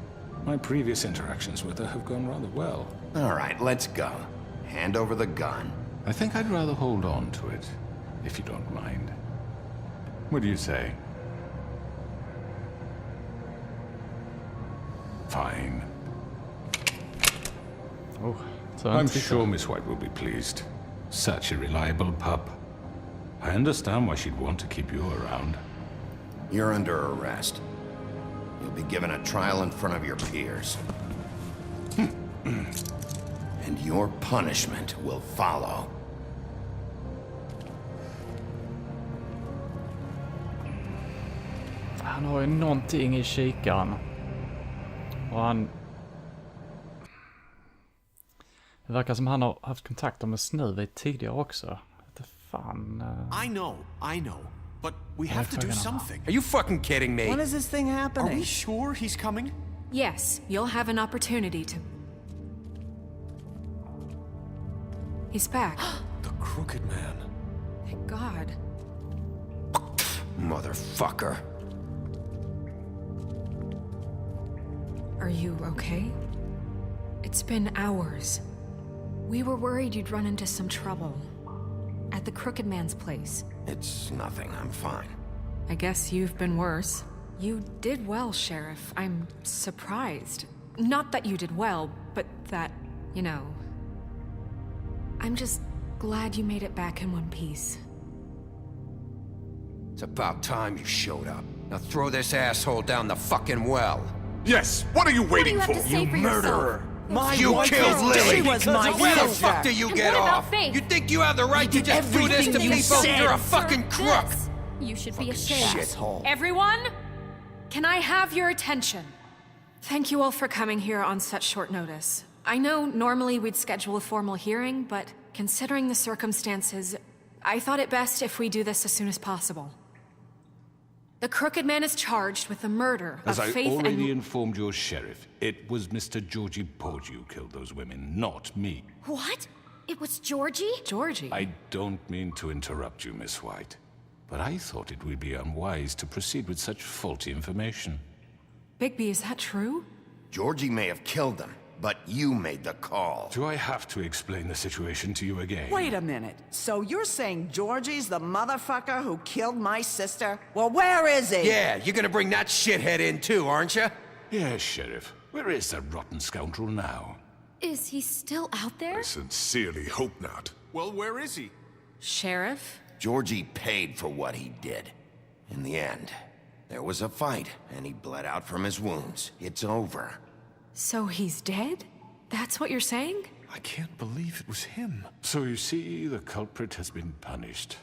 My previous interactions with her have gone rather well. All right, let's go. Hand over the gun. I think I'd rather hold on to it, if you don't mind. What do you say? Fine. Oh, I'm sure Miss White will be pleased. Such a reliable pup. I understand why she'd want to keep you around. You're under arrest. You'll be given a trial in front of your peers. And your punishment will follow. Han har ju någonting i kikaren. Och han... Det verkar som han har haft kontakter med Snövit tidigare också. Det fan... I know. But we have to do something. Are you fucking kidding me? When is this thing happening? Are we sure he's coming? Yes, you'll have an opportunity to... He's back. The Crooked Man. Thank God. Motherfucker. Are you okay? It's been hours. We were worried you'd run into some trouble. At the Crooked Man's place. It's nothing, I'm fine. I guess you've been worse. You did well, Sheriff. I'm surprised. Not that you did well, but that, you know... I'm just glad you made it back in one piece. It's about time you showed up. Now throw this asshole down the fucking well. Yes, what are you waiting for? You murderer! You killed Lily! She was my Where the sister. fuck do you get off? You think you have the right to just do this to people? You're a fucking crook! You should be ashamed. shithole. Everyone, can I have your attention? Thank you all for coming here on such short notice. I know normally we'd schedule a formal hearing, but considering the circumstances, I thought it best if we do this as soon as possible. The Crooked Man is charged with the murder As of I Faith already and... informed your sheriff, it was Mr. Georgie Porgy who killed those women, not me. What? It was Georgie? Georgie? I don't mean to interrupt you, Miss White, but I thought it would be unwise to proceed with such faulty information. Bigby, is that true? Georgie may have killed them, but you made the call. Do I have to explain the situation to you again? Wait a minute. So you're saying Georgie's the motherfucker who killed my sister? Well, where is he? Yeah, you're gonna bring that shithead in too, aren't you? Yes, Sheriff. Where is that rotten scoundrel now? Is he still out there? I sincerely hope not. Well, where is he? Sheriff? Georgie paid for what he did. In the end, there was a fight, and he bled out from his wounds. It's over. So he's dead? That's what you're saying? I can't believe it was him. So you see, the culprit has been punished.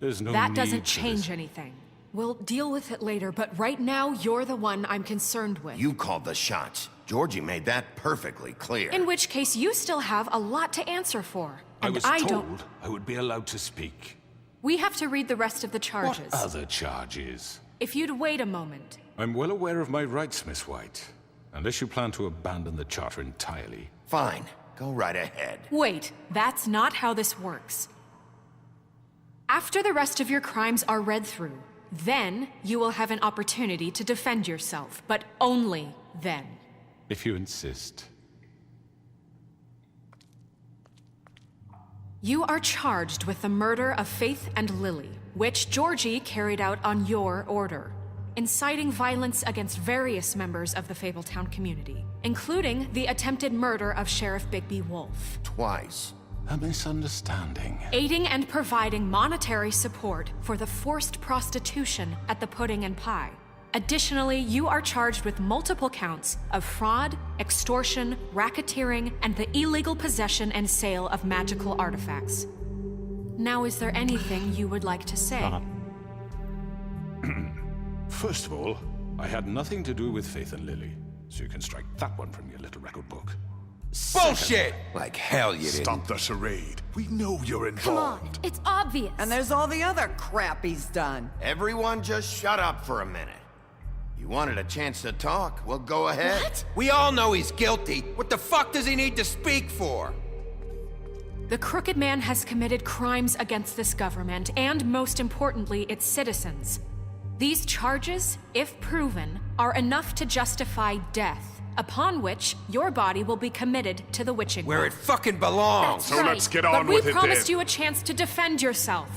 There's no That need doesn't for change this. anything. We'll deal with it later, but right now, you're the one I'm concerned with. You called the shots. Georgie made that perfectly clear. In which case, you still have a lot to answer for. I And was I told don't... I would be allowed to speak. We have to read the rest of the charges. What other charges? If you'd wait a moment. I'm well aware of my rights, Miss White. Unless you plan to abandon the charter entirely. Fine. Go right ahead. Wait, that's not how this works. After the rest of your crimes are read through, then you will have an opportunity to defend yourself, but only then. If you insist. You are charged with the murder of Faith and Lily, which Georgie carried out on your order, inciting violence against various members of the Fabletown community, including the attempted murder of Sheriff Bigby Wolf. Twice. A misunderstanding. Aiding and providing monetary support for the forced prostitution at the Pudding and Pie. Additionally, you are charged with multiple counts of fraud, extortion, racketeering, and the illegal possession and sale of magical artifacts. Now, is there anything you would like to say? First of all, I had nothing to do with Faith and Lily, so you can strike that one from your little record book. Bullshit! Like hell you didn't. Stop the charade. We know you're Come on, involved. it's obvious. And there's all the other crap he's done. Everyone just shut up for a minute. You wanted a chance to talk? Well, go ahead. What? We all know he's guilty. What the fuck does he need to speak for? The Crooked Man has committed crimes against this government and, most importantly, its citizens. These charges, if proven, are enough to justify death, upon which your body will be committed to the witching Where it pot. fucking belongs. So let's get on But we with it promised then. you a chance to defend yourself,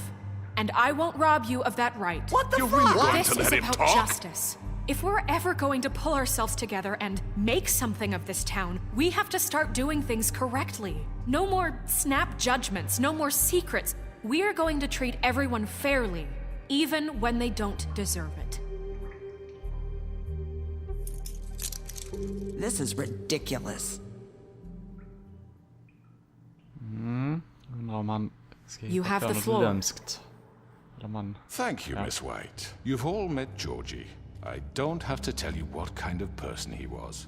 and I won't rob you of that right. What the You're fuck? really going This to is let him about talk? justice. If we're ever going to pull ourselves together and make something of this town, we have to start doing things correctly. No more snap judgments, no more secrets. We are going to treat everyone fairly, even when they don't deserve it. This is ridiculous. Undrar om han ska You hitta have på the något floor. lömskt. Eller man... Thank you, Yeah. Miss White. You've all met Georgie. I don't have to tell you what kind of person he was.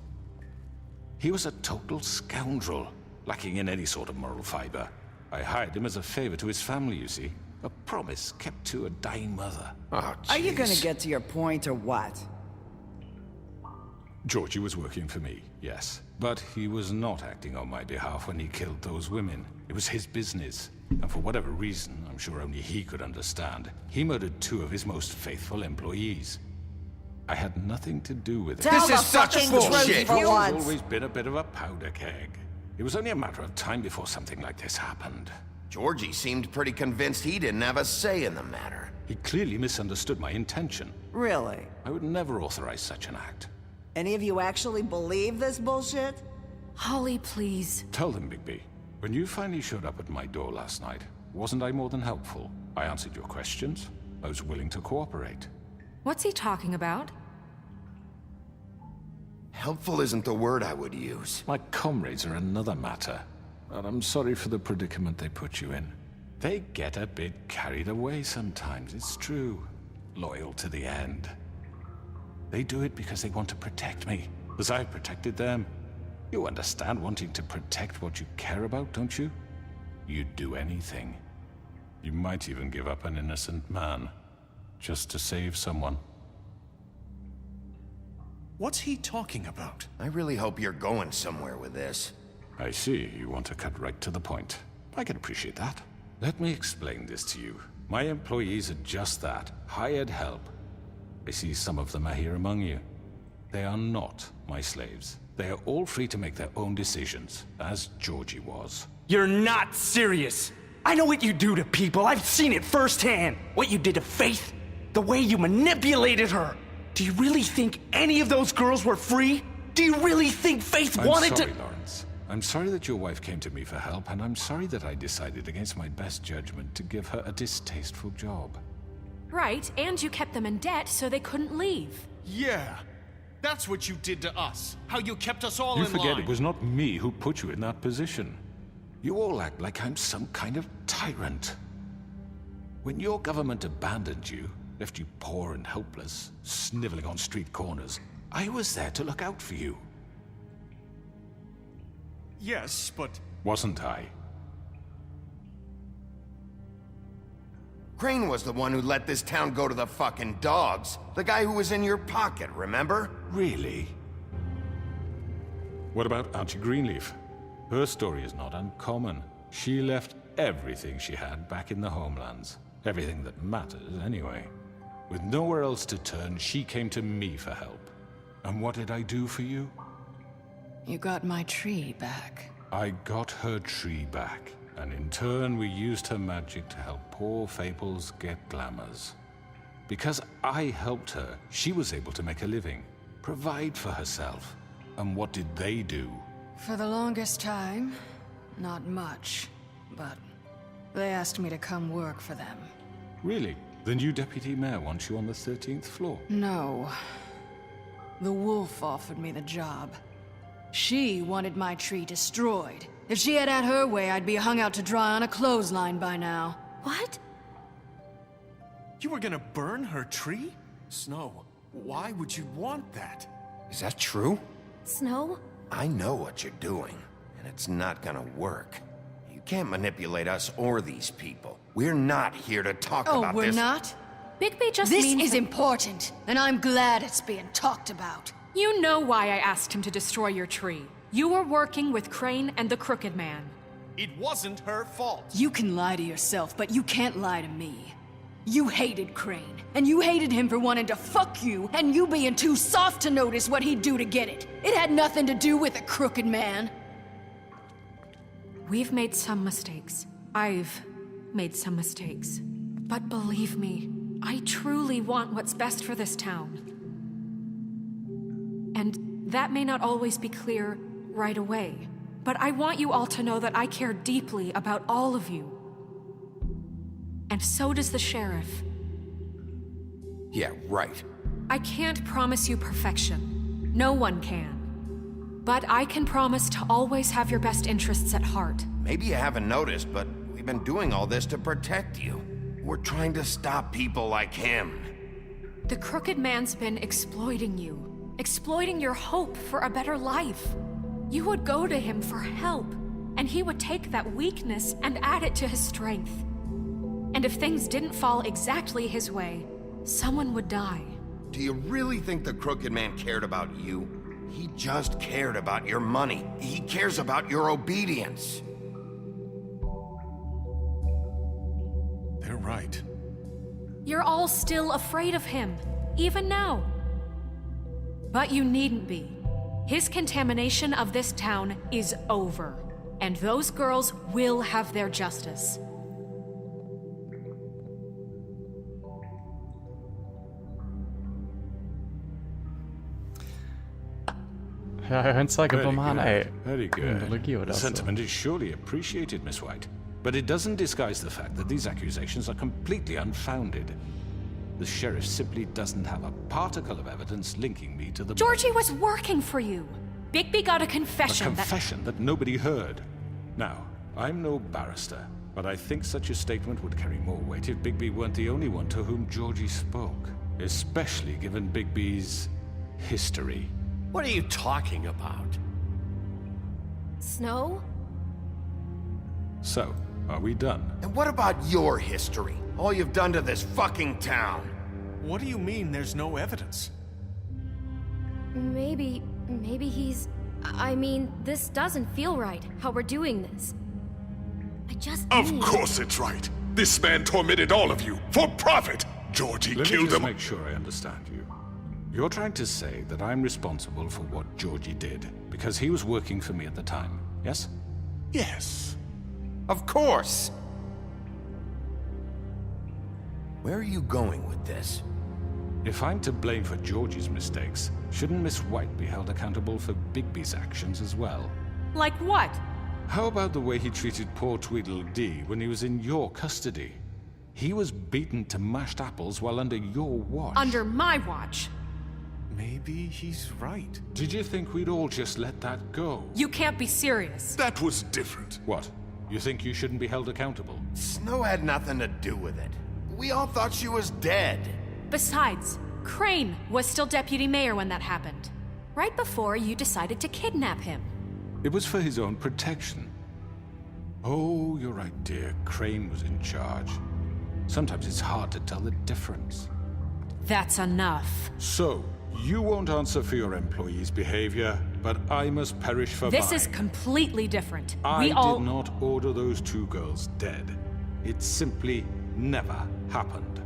He was a total scoundrel, lacking in any sort of moral fiber. I hired him as a favor to his family, you see. A promise kept to a dying mother. Oh, Are you gonna jeez. get to your point or what? Georgie was working for me, yes. But he was not acting on my behalf when he killed those women. It was his business. And for whatever reason, I'm sure only he could understand, he murdered 2 of his most faithful employees. I had nothing to do with it. Tell This the is such fucking bullshit. truth for He's once. always been a bit of a powder keg. It was only a matter of time before something like this happened. Georgie seemed pretty convinced he didn't have a say in the matter. He clearly misunderstood my intention. Really? I would never authorize such an act. Any of you actually believe this bullshit? Holly, please. Tell them, Bigby. When you finally showed up at my door last night, wasn't I more than helpful? I answered your questions. I was willing to cooperate. What's he talking about? Helpful isn't the word I would use. My comrades are another matter. And I'm sorry for the predicament they put you in. They get a bit carried away sometimes, it's true. Loyal to the end. They do it because they want to protect me, as I've protected them. You understand wanting to protect what you care about, don't you? You'd do anything. You might even give up an innocent man, just to save someone. What's he talking about? I really hope you're going somewhere with this. I see, you want to cut right to the point. I can appreciate that. Let me explain this to you. My employees are just that, hired help. I see some of them are here among you. They are not my slaves. They are all free to make their own decisions, as Georgie was. You're not serious. I know what you do to people. I've seen it firsthand. What you did to Faith, the way you manipulated her. Do you really think any of those girls were free? Do you really think Faith wanted I'm sorry, to... Lawrence. I'm sorry that your wife came to me for help, and I'm sorry that I decided against my best judgment to give her a distasteful job. Right, and you kept them in debt so they couldn't leave. Yeah. That's what you did to us. How you kept us all You in forget line. it was not me who put you in that position. You all act like I'm some kind of tyrant. When your government abandoned you, left you poor and helpless, sniveling on street corners, I was there to look out for you. Yes, but... Wasn't I? Crane was the one who let this town go to the fucking dogs. The guy who was in your pocket, remember? Really? What about Auntie Greenleaf? Her story is not uncommon. She left everything she had back in the homelands. Everything that matters, anyway. With nowhere else to turn, she came to me for help. And what did I do for you? You got my tree back. I got her tree back, and in turn we used her magic to help poor Fables get glamours. Because I helped her, she was able to make a living, provide for herself. And what did they do? For the longest time, not much, but they asked me to come work for them. Really? The new deputy mayor wants you on the 13th floor? No. The wolf offered me the job. She wanted my tree destroyed. If she had her way, I'd be hung out to dry on a clothesline by now. What? You were gonna burn her tree? Snow, why would you want that? Is that true? Snow? I know what you're doing, and it's not gonna work. You can't manipulate us or these people. We're not here to talk about this. Oh, we're not? Bigby just This means is that- important, and I'm glad it's being talked about. You know why I asked him to destroy your tree. You were working with Crane and the Crooked Man. It wasn't her fault. You can lie to yourself, but you can't lie to me. You hated Crane, and you hated him for wanting to fuck you, and you being too soft to notice what he'd do to get it. It had nothing to do with a Crooked Man. We've made some mistakes. I've made some mistakes. But believe me, I truly want what's best for this town. And that may not always be clear right away, but I want you all to know that I care deeply about all of you. And so does the sheriff. Yeah, right. I can't promise you perfection. No one can. But I can promise to always have your best interests at heart. Maybe you haven't noticed, but we've been doing all this to protect you. We're trying to stop people like him. The Crooked Man's been exploiting you. Exploiting your hope for a better life. You would go to him for help, and he would take that weakness and add it to his strength. And if things didn't fall exactly his way, someone would die. Do you really think the Crooked Man cared about you? He just cared about your money. He cares about your obedience. They're right. You're all still afraid of him, even now. But you needn't be. His contamination of this town is over, and those girls will have their justice. Jag är inte säker på om han är Very good. underlig The sentiment is surely appreciated, Miss White. But it doesn't disguise the fact that these accusations are completely unfounded. The sheriff simply doesn't have a particle of evidence linking me to the... Georgie was working for you. Bigby got a confession. A confession that nobody heard. Now, I'm no barrister, but I think such a statement would carry more weight if Bigby weren't the only one to whom Georgie spoke. Especially given Bigby's history. What are you talking about? Snow? So, are we done? And what about your history? All you've done to this fucking town? What do you mean there's no evidence? Maybe he's... I mean, this doesn't feel right, how we're doing this. I just Of need... course it's right. This man tormented all of you for profit. Georgie Let me killed just him. make sure I understand you. You're trying to say that I'm responsible for what Georgie did because he was working for me at the time, yes? Yes. Of course! Where are you going with this? If I'm to blame for Georgie's mistakes, shouldn't Miss White be held accountable for Bigby's actions as well? Like what? How about the way he treated poor Tweedledee when he was in your custody? He was beaten to mashed apples while under your watch. Under my watch. Maybe he's right. Did you think we'd all just let that go? You can't be serious. That was different. What? You think you shouldn't be held accountable? Snow had nothing to do with it. We all thought she was dead. Besides, Crane was still deputy mayor when that happened. Right before you decided to kidnap him. It was for his own protection. Oh, you're right, dear. Crane was in charge. Sometimes it's hard to tell the difference. That's enough. So, you won't answer for your employees' behavior, but I must perish for This mine. is completely different. I did not order those 2 girls dead. It simply never happened.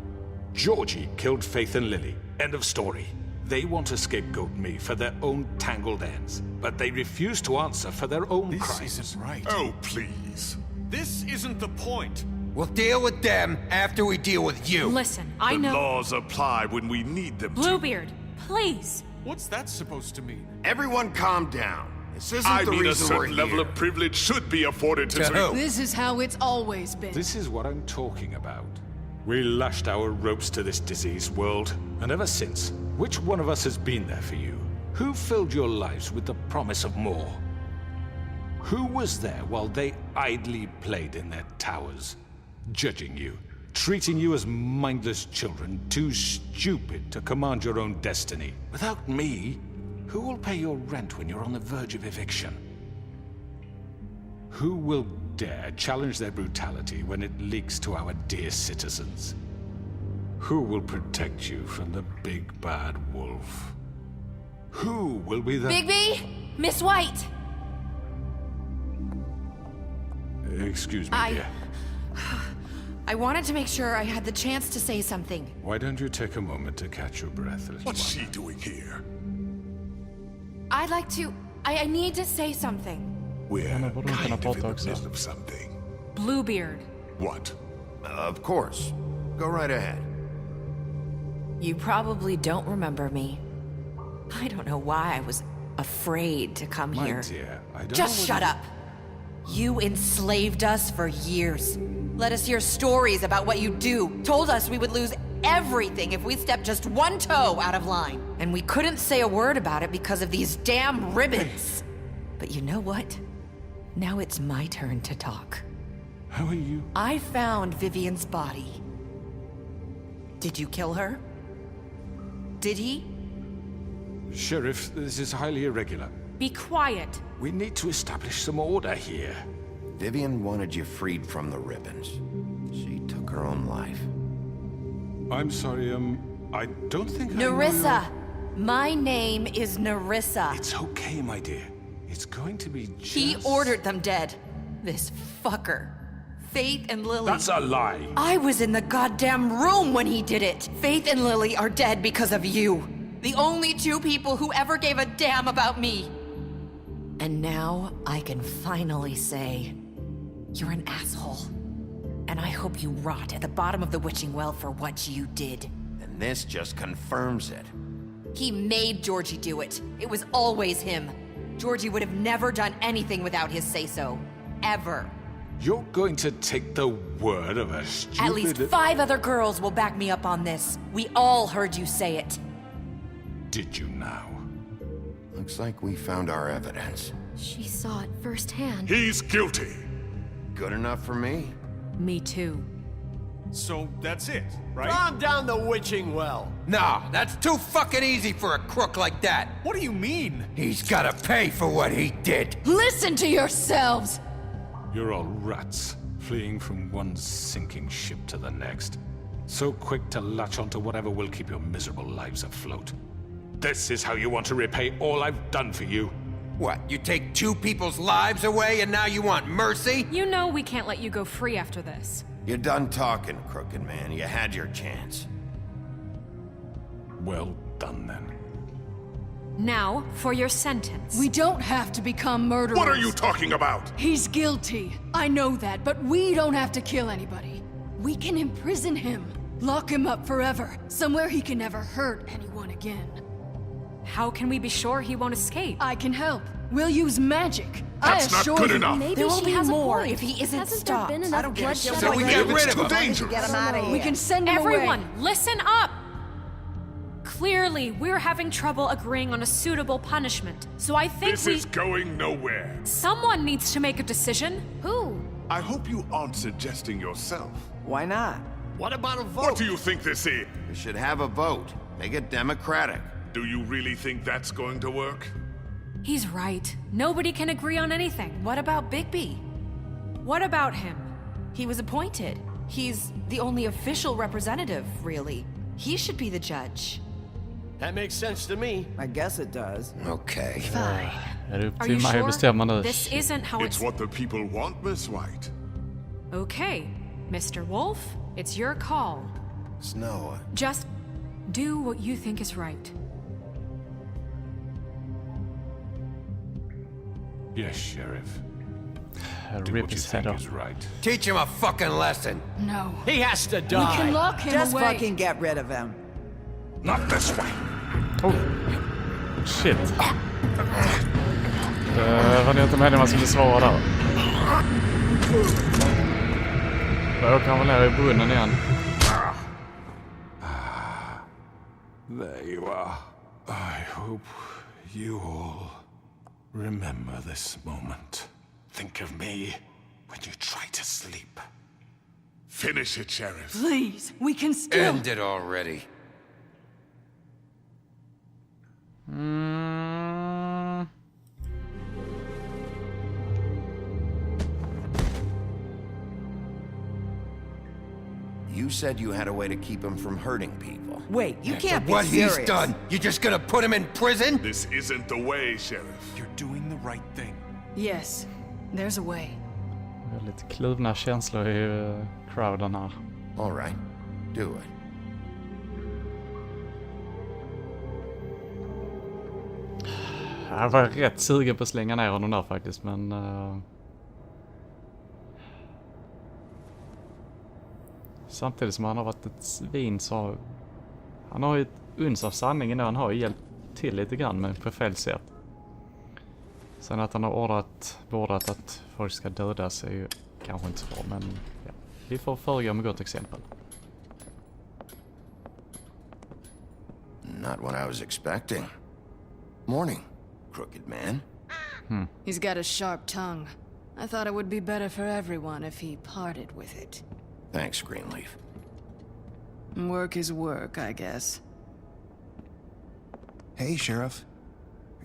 Georgie killed Faith and Lily. End of story. They want to scapegoat me for their own tangled ends, but they refuse to answer for their own crimes. This isn't right. Oh, please. This isn't the point. We'll deal with them after we deal with you. Listen, I know. The laws apply when we need them to. Bluebeard, please. What's that supposed to mean? Everyone calm down. This isn't I the mean, a reason we're certain level here. of privilege should be afforded to who? This is how it's always been. This is what I'm talking about. We lashed our ropes to this diseased world, and ever since, which one of us has been there for you? Who filled your lives with the promise of more? Who was there while they idly played in their towers, judging you, treating you as mindless children, too stupid to command your own destiny? Without me, who will pay your rent when you're on the verge of eviction? Who will dare challenge their brutality when it leaks to our dear citizens? Who will protect you from the big bad wolf? Who will be the— Bigby! Miss White! Excuse me, dear. I wanted to make sure I had the chance to say something. Why don't you take a moment to catch your breath, little What's one? she doing here? I'd like to... I need to say something. We're Han borde kunna kind of prata in the också. middle of something. Bluebeard. What? Of course. Go right ahead. You probably don't remember me. I don't know why I was afraid to come My here. dear, I don't Just know shut up. You enslaved us for years. Let us hear stories about what you do. Told us we would lose everything if we stepped just one toe out of line. And we couldn't say a word about it because of these damn ribbons. But you know what? Now it's my turn to talk. How are you? I found Vivian's body. Did you kill her? Did he? Sheriff, this is highly irregular. Be quiet. We need to establish some order here. Vivian wanted you freed from the ribbons. She took her own life. I'm sorry, I don't think I Nerissa! My name is Nerissa. It's okay, my dear. It's going to be just... He ordered them dead. This fucker. Faith and Lily. That's a lie. I was in the goddamn room when he did it. Faith and Lily are dead because of you. The only 2 people who ever gave a damn about me. And now I can finally say, you're an asshole. And I hope you rot at the bottom of the witching well for what you did. And this just confirms it. He made Georgie do it. It was always him. Georgie would have never done anything without his say-so. Ever. You're going to take the word of a stupid... At least 5 other girls will back me up on this. We all heard you say it. Did you now? Looks like we found our evidence. She saw it firsthand. He's guilty. Good enough for me. Me too. So that's it, right? Calm down the witching well. No, that's too fucking easy for a crook like that. What do you mean? He's gotta pay for what he did. Listen to yourselves! You're all rats, fleeing from one sinking ship to the next. So quick to latch onto whatever will keep your miserable lives afloat. This is how you want to repay all I've done for you? What, you take 2 people's lives away and now you want mercy? You know we can't let you go free after this. You're done talking, crooked man. You had your chance. Well done, then. Now, for your sentence. We don't have to become murderers. What are you talking about? He's guilty. I know that, but we don't have to kill anybody. We can imprison him. Lock him up forever. Somewhere he can never hurt anyone again. How can we be sure he won't escape? I can help. We'll use magic. That's I not assure good you. enough. Maybe There will she be has more a point. if he isn't Hasn't stopped. there been enough don't give a shit bloodshed what we already? get rid of him. Dangerous. Get him out of here. We can send him Everyone, away. listen up! Clearly, we're having trouble agreeing on a suitable punishment. So I think This is going nowhere. Someone needs to make a decision. Who? I hope you aren't suggesting yourself. Why not? What about a vote? What do you think this is? We should have a vote. Make it democratic. Do you really think that's going to work? He's right. Nobody can agree on anything. What about Bigby? What about him? He was appointed. He's the only official representative, really. He should be the judge. That makes sense to me. I guess it does. Okay. Är det upp Are till you mig att sure? bestämma nu? This isn't how It's what the people want, Miss White. Okay, Mr. Wolf, it's your call. Snow. Just do what you think is right. Yes, Sheriff. Do Rip what you his head think off. is right. Teach him a fucking lesson. No. He has to die. We can lock him Just away. fucking get rid of him. Not this way. Oh. Shit. Det var det inte meningen man skulle svara där. Då kan man ner i brunnen igen. There you are. I hope you all remember this moment. Think of me when you try to sleep. Finish it, Sheriff. Please, we can still... End it already. You said you had a way to keep him from hurting people. Wait, you can't be What serious. he's done, you just gonna put him in prison? This isn't the way, Sheriff. You're doing the right thing. Yes, there's a way. Väldigt kluvna känslor i crowden här. All right, do it. Jag var rätt sugen på att slänga ner honom där faktiskt, men... Samtidigt som han har varit ett svin så... Han har ju ett uns av sanningen och han har ju hjälpt till lite grann, men på fel sätt. Sen att han har vårdat att folk ska dödas är ju kanske inte så bra, men ja. Vi får föregå med gott exempel. Not what I was expecting. Morning, crooked man. He's got a sharp tongue. I thought it would be better for everyone if he parted with it. Thanks, Greenleaf. Work is work, I guess. Hey, Sheriff.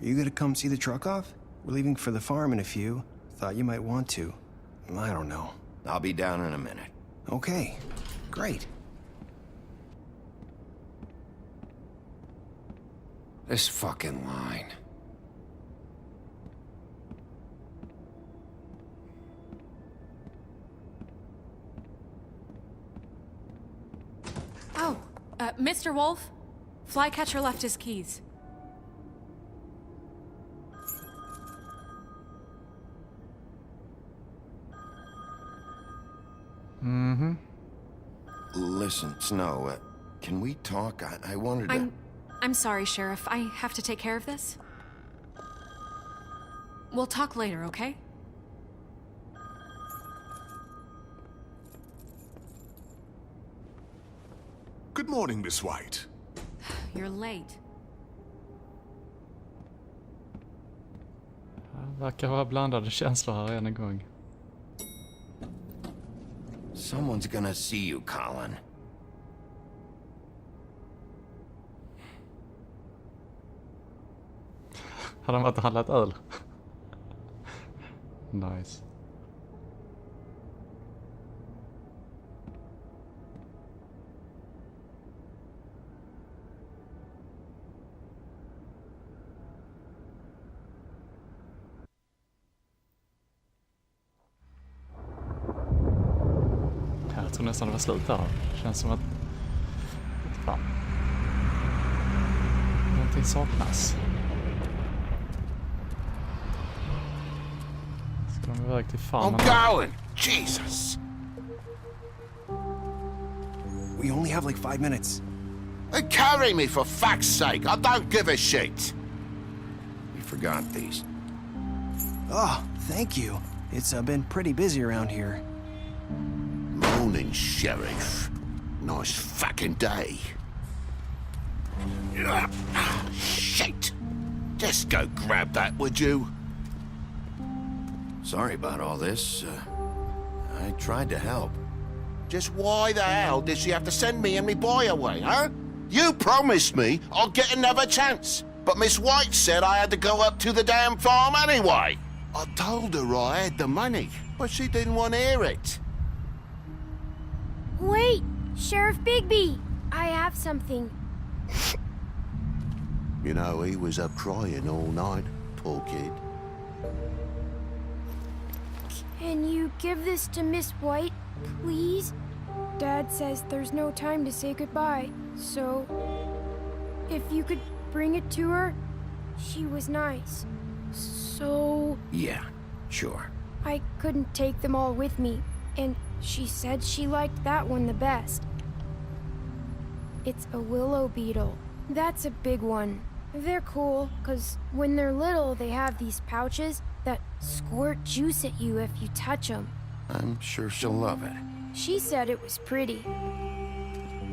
Are you gonna come see the truck off? We're leaving for the farm in a few. Thought you might want to. I don't know. I'll be down in a minute. Okay, great. This fucking line. Oh, Mr. Wolf, Flycatcher left his keys. Listen, Snow, can we talk? I wanted to... I'm sorry, Sheriff. I have to take care of this. We'll talk later, okay? Good morning, Miss White. You're late. Det verkar vara blandade känslor här än en gång. Someone's gonna see you, Colin. Har de varit och handlat öl? Nice. Jag tror nästan det var slut där. Känns som att... Fan. Någonting saknas. Ska de iväg till farmen? I'm going! Jesus! We only have like 5 minutes. Carry me, for fuck's sake! I don't give a shit! We forgot these. Oh, thank you. It's been pretty busy around here. Morning, Sheriff. Nice fucking day. Shit! Just go grab that, would you? Sorry about all this. I tried to help. Just why the hell did she have to send me and me boy away, huh? You promised me I'll get another chance. But Miss White said I had to go up to the damn farm anyway. I told her I had the money, but she didn't want to hear it. Wait! Sheriff Bigby! I have something. You know, he was up crying all night, poor kid. Can you give this to Miss White, please? Dad says there's no time to say goodbye, so... if you could bring it to her, she was nice. So... Yeah, sure. I couldn't take them all with me, and she said she liked that one the best. It's a willow beetle. That's a big one. They're cool, 'cause when they're little, they have these pouches that squirt juice at you if you touch them. I'm sure she'll love it. She said it was pretty.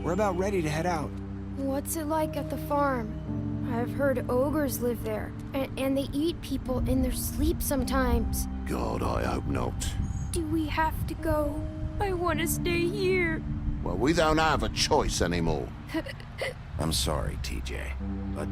We're about ready to head out. What's it like at the farm? I've heard ogres live there, and they eat people in their sleep sometimes. God, I hope not. Do we have to go? I want to stay here. Well, we don't have a choice anymore. I'm sorry, TJ, but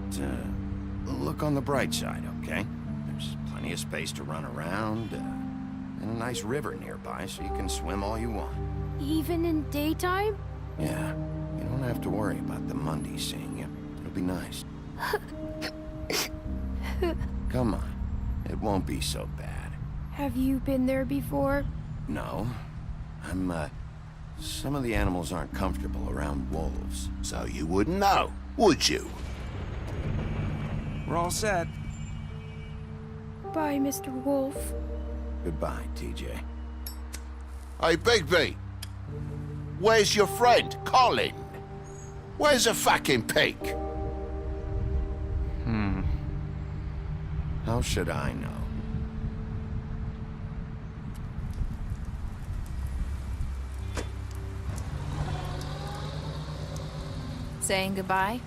look on the bright side, okay? There's plenty of space to run around, and a nice river nearby, so you can swim all you want. Even in daytime? Yeah, you don't have to worry about the Mondays seeing you. It'll be nice. Come on, it won't be so bad. Have you been there before? No, some of the animals aren't comfortable around wolves. So you wouldn't know, would you? We're all set. Bye, Mr. Wolf. Goodbye, TJ. Hey, Bigby! Where's your friend, Colin? Where's the fucking pig? How should I know? Saying goodbye?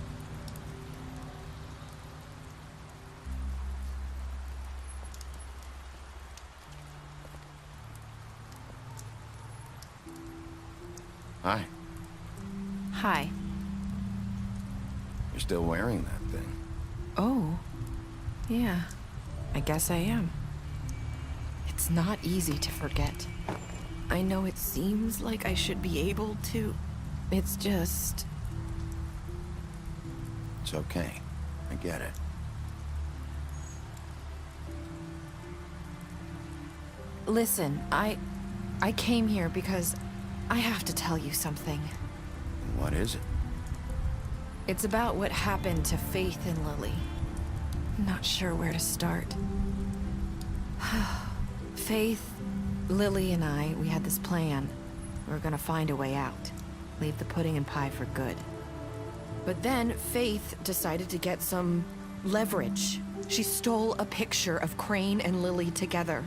Hi. Hi. You're still wearing that thing. Oh. Yeah. I guess I am. It's not easy to forget. I know it seems like I should be able to. It's just... It's okay. I get it. Listen, I came here because I have to tell you something. What is it? It's about what happened to Faith and Lily. I'm not sure where to start. Faith, Lily, and I, we had this plan. We were gonna find a way out. Leave the pudding and pie for good. But then Faith decided to get some leverage. She stole a picture of Crane and Lily together.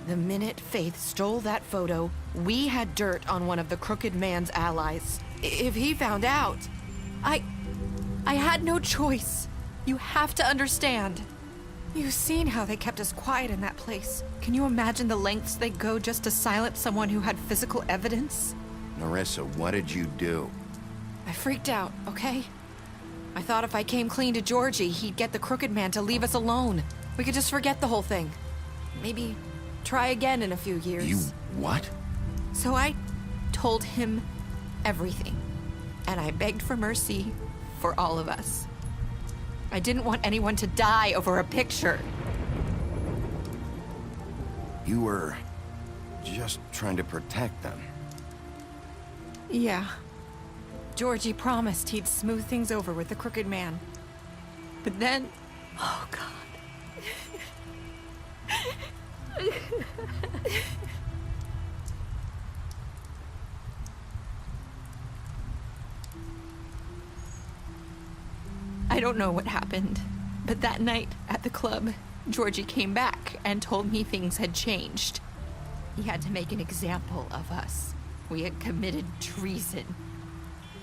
The minute Faith stole that photo, we had dirt on one of the Crooked Man's allies. If he found out, I had no choice. You have to understand. You've seen how they kept us quiet in that place. Can you imagine the lengths they go just to silence someone who had physical evidence? Nerissa, what did you do? I freaked out, okay? I thought if I came clean to Georgie, he'd get the Crooked Man to leave us alone. We could just forget the whole thing. Maybe try again in a few years. You what? So I told him everything. And I begged for mercy for all of us. I didn't want anyone to die over a picture. You were just trying to protect them. Yeah. Georgie promised he'd smooth things over with the Crooked Man. But then... Oh, God. I don't know what happened, but that night at the club, Georgie came back and told me things had changed. He had to make an example of us. We had committed treason.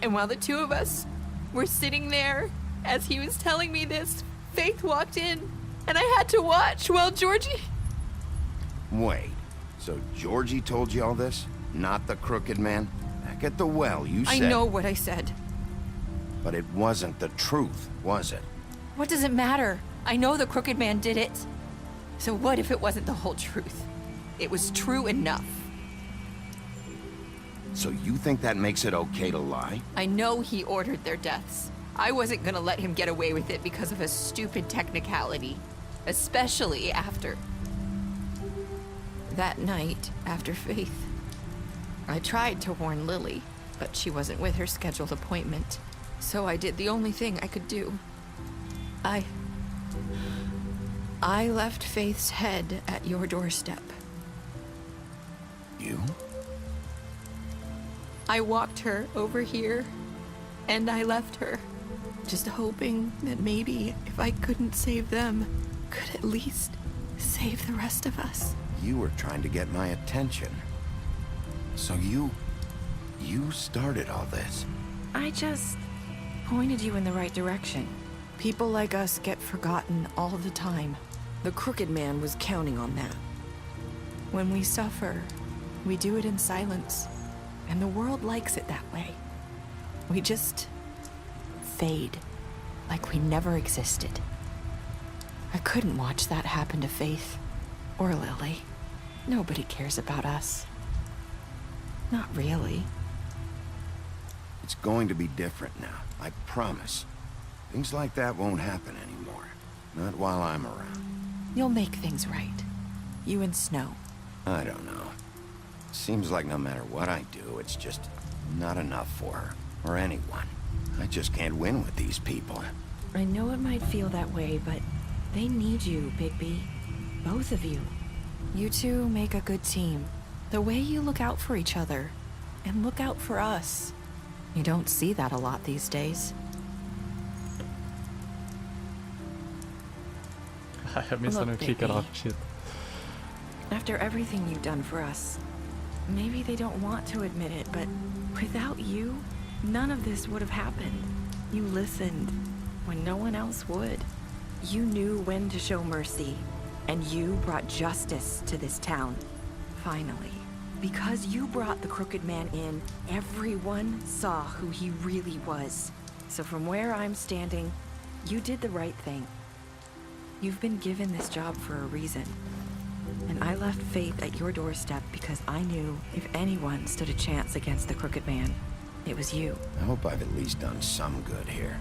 And while the two of us were sitting there, as he was telling me this, Faith walked in, and I had to watch while Georgie... Wait, so Georgie told you all this? Not the Crooked Man? Back at the well, you said... I know what I said. But it wasn't the truth, was it? What does it matter? I know the Crooked Man did it. So what if it wasn't the whole truth? It was true enough. So you think that makes it okay to lie? I know he ordered their deaths. I wasn't gonna let him get away with it because of a stupid technicality. Especially after... that night, after Faith. I tried to warn Lily, but she wasn't with her scheduled appointment. So I did the only thing I could do. I left Faith's head at your doorstep. You? I walked her over here, and I left her, just hoping that maybe if I couldn't save them, could at least save the rest of us. You were trying to get my attention. So you started all this. I just pointed you in the right direction. People like us get forgotten all the time. The Crooked Man was counting on that. When we suffer, we do it in silence, and the world likes it that way. We just fade, like we never existed. I couldn't watch that happen to Faith, or Lily. Nobody cares about us. Not really. It's going to be different now, I promise. Things like that won't happen anymore. Not while I'm around. You'll make things right. You and Snow. I don't know. Seems like no matter what I do, it's just not enough for her, or anyone. I just can't win with these people. I know it might feel that way, but they need you, Bigby. Both of you. You two make a good team. The way you look out for each other, and look out for us. You don't see that a lot these days. Jag missade nog klicka där. Shit. After everything you've done for us, maybe they don't want to admit it, but without you, none of this would have happened. You listened when no one else would. You knew when to show mercy, and you brought justice to this town. Finally. Because you brought the Crooked Man in, everyone saw who he really was. So from where I'm standing, you did the right thing. You've been given this job for a reason. And I left Faith at your doorstep because I knew if anyone stood a chance against the Crooked Man, it was you. I hope I've at least done some good here.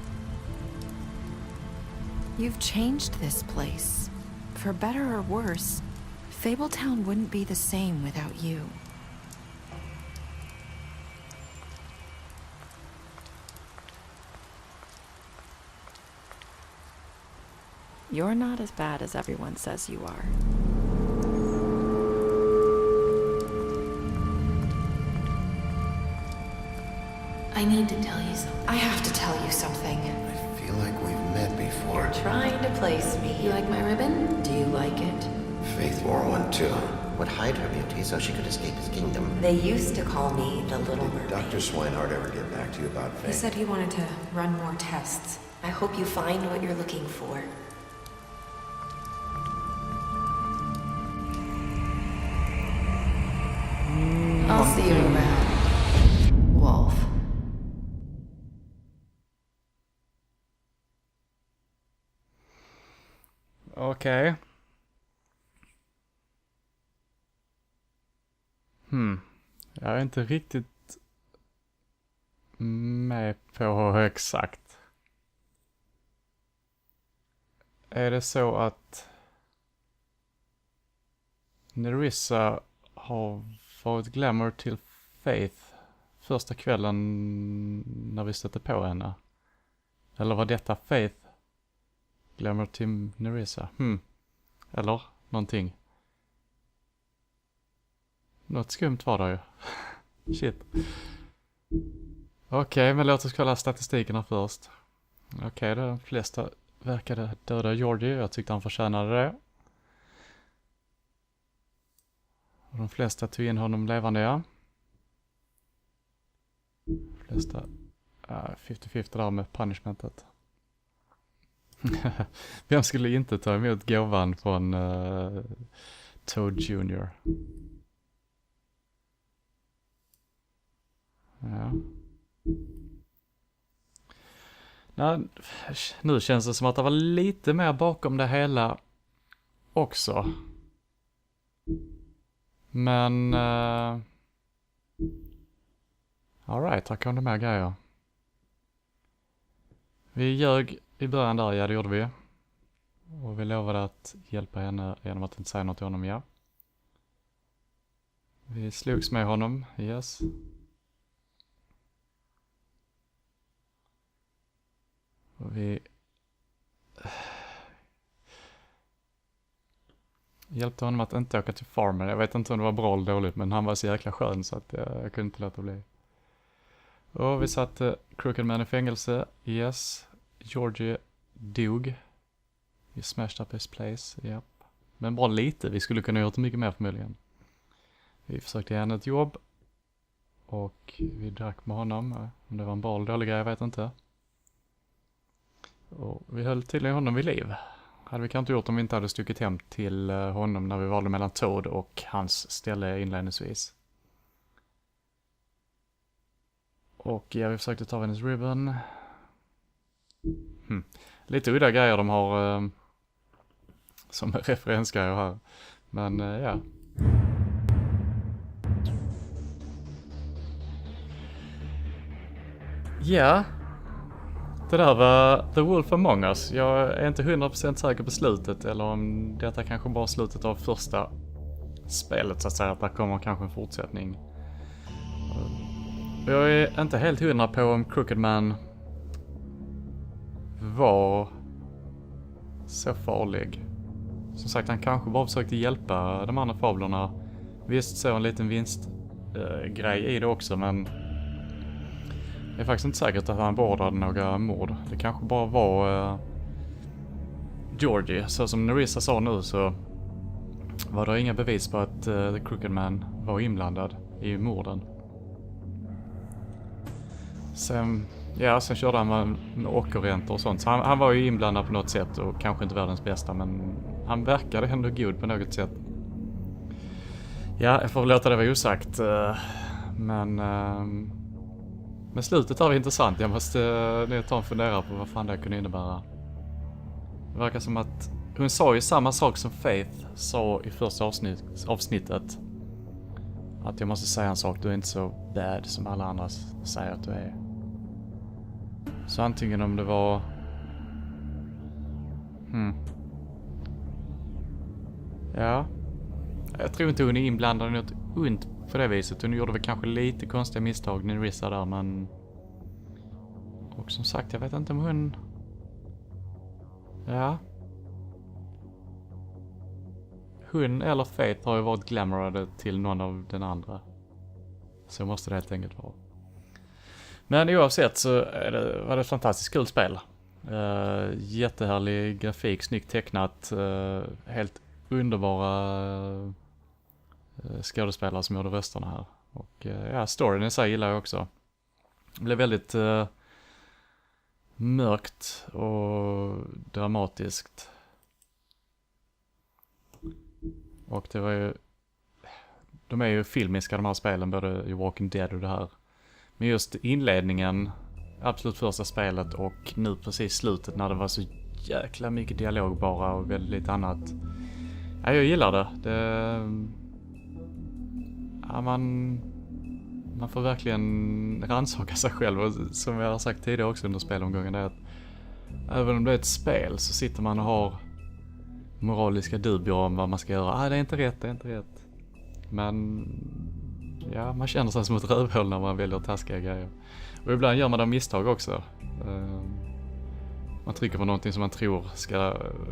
You've changed this place. For better or worse, Fabletown wouldn't be the same without you. You're not as bad as everyone says you are. I need to tell you something. I have to tell you something. I feel like we've met before. You're trying to place me. You like my ribbon? Do you like it? Faith wore one too. Would hide her beauty so she could escape his kingdom. They used to call me the Little Mermaid. Dr. Swinehart ever get back to you about Faith? He said he wanted to run more tests. I hope you find what you're looking for. I'll see you around, Wolf. Okej. Jag är inte riktigt med på exakt. Är det så att Nerissa har varit glamour till Faith första kvällen när vi stötte på henne? Eller var detta Faith glamour till Nerissa? Eller någonting. Något skumt var det ju. Shit. Okej, men låt oss kolla statistikerna först. Okej, de flesta verkade döda Georgie. Jag tyckte han förtjänade det. Och de flesta tog in honom levande, ja. De flesta 50-50 där med punishmentet. Vem skulle inte ta emot gåvan från Toad Jr.? Ja. Nu känns det som att det var lite mer bakom det hela också. Men Alright, här kom det med grejer. Vi ljög i början där, ja det gjorde vi. Och vi lovade att hjälpa henne genom att inte säga något till honom, ja. Vi slogs med honom, yes. Och vi hjälpte honom att inte åka till farmen. Jag vet inte om det var bra eller dåligt, men han var så jäkla skön så att jag kunde inte låta bli. Och vi satte Crooked Man i fängelse, yes. Georgie dog. Vi smashed up his place, ja. Men bara lite, vi skulle kunna gjort mycket mer förmodligen. Vi försökte ge henne ett jobb. Och vi drack med honom. Om det var en bra eller dålig grej, jag vet inte. Och vi höll tydligen honom vid liv. Hade vi kanske inte gjort om vi inte hade stuckit hem till honom när vi valde mellan Toad och hans ställe inledningsvis. Och ja, vi försökte ta hennes ribbon. Lite udda grejer de har som referensgrejer här. Men ja. Ja. Det där var The Wolf Among Us. Jag är inte 100% säker på slutet, eller om detta kanske bara slutet av första spelet så att säga, att det kommer kanske en fortsättning. Jag är inte helt 100 på om Crooked Man var så farlig. Som sagt, han kanske bara försökte hjälpa de andra fablerna. Visst, så en liten vinstgrej i det också, men det är faktiskt inte säkert att han beordrade några mord. Det kanske bara var Georgie. Så som Nerissa sa nu så var det inga bevis på att The Crooked Man var inblandad i morden. Sen körde han med ockerräntor och sånt. Så han var ju inblandad på något sätt och kanske inte världens bästa, men han verkade ändå god på något sätt. Ja, jag får väl låta det vara osagt. Men slutet var intressant. Jag måste ta en fundera på vad fan det kunde innebära. Det verkar som att hon sa ju samma sak som Faith sa i första avsnittet. Att jag måste säga en sak, du är inte så bad som alla andra säger att du är. Så antingen om det var... Ja. Jag tror inte hon är inblandad i något ont på det viset. Hon gjorde väl kanske lite konstiga misstag när Nerissa där, men... Och som sagt, jag vet inte om hon... Ja. Hon eller Faith har ju varit glamorade till någon av den andra. Så måste det helt enkelt vara. Men oavsett så var det ett fantastiskt kul spel. Jättehärlig grafik, snyggt tecknat. Helt underbara skådespelare som gjorde rösterna här. Och ja, storyn i sig gillar jag också. Det blev väldigt mörkt och dramatiskt. Och det var ju... De är ju filmiska de här spelen, både i Walking Dead och det här. Men just inledningen, absolut första spelet och nu precis slutet när det var så jäkla mycket dialog bara och väldigt lite annat. Ja, jag gillar det. Ja, man får verkligen rannsaka sig själv, och som jag har sagt tidigare också under spelomgången, det är att även om det är ett spel så sitter man och har moraliska dubier om vad man ska göra. Det är inte rätt. Men ja, man känner sig som ett rövhål när man väljer taskiga grejer. Och ibland gör man de misstag också. Man trycker på någonting som man tror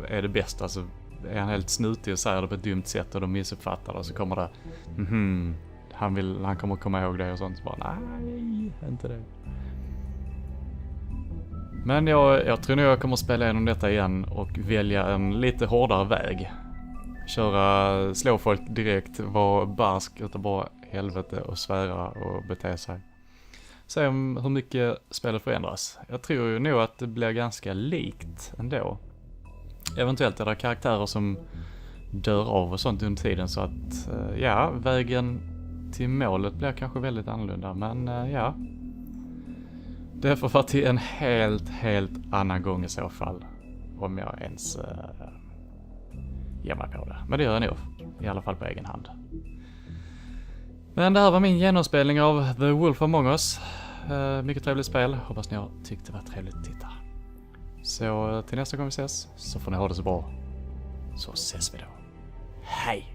är det bästa, så är han helt snutig och säger det på ett dumt sätt och de missuppfattar det, och så kommer det han kommer komma ihåg det och sånt, så bara nej, inte det. Men jag tror nog jag kommer spela igenom detta igen och välja en lite hårdare väg. Slå folk direkt, vara barsk utan bara helvete och svära och bete sig. Se om hur mycket spelet förändras. Jag tror ju nog att det blir ganska likt ändå. Eventuellt är det karaktärer som dör av och sånt under tiden, så att ja, vägen till målet blir kanske väldigt annorlunda, men ja. Det får vara till en helt annan gång i så fall, om jag ens ger mig på det. Men det gör jag nog, i alla fall på egen hand. Men det här var min genomspelning av The Wolf Among Us. Mycket trevligt spel. Hoppas ni har tyckt det var trevligt att titta. Så till nästa gång vi ses så får ni ha det så bra. Så ses vi då. Hej!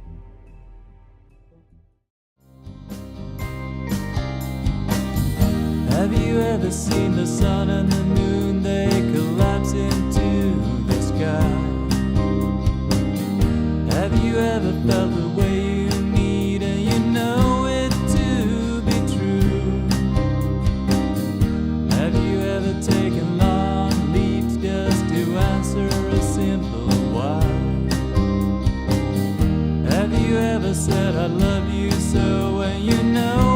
Have you ever seen the sun and the moon? They collapse into the sky. Have you ever felt the way you need and you know it to be true? Have you ever taken long leaps just to answer a simple why? Have you ever said I love you so when you know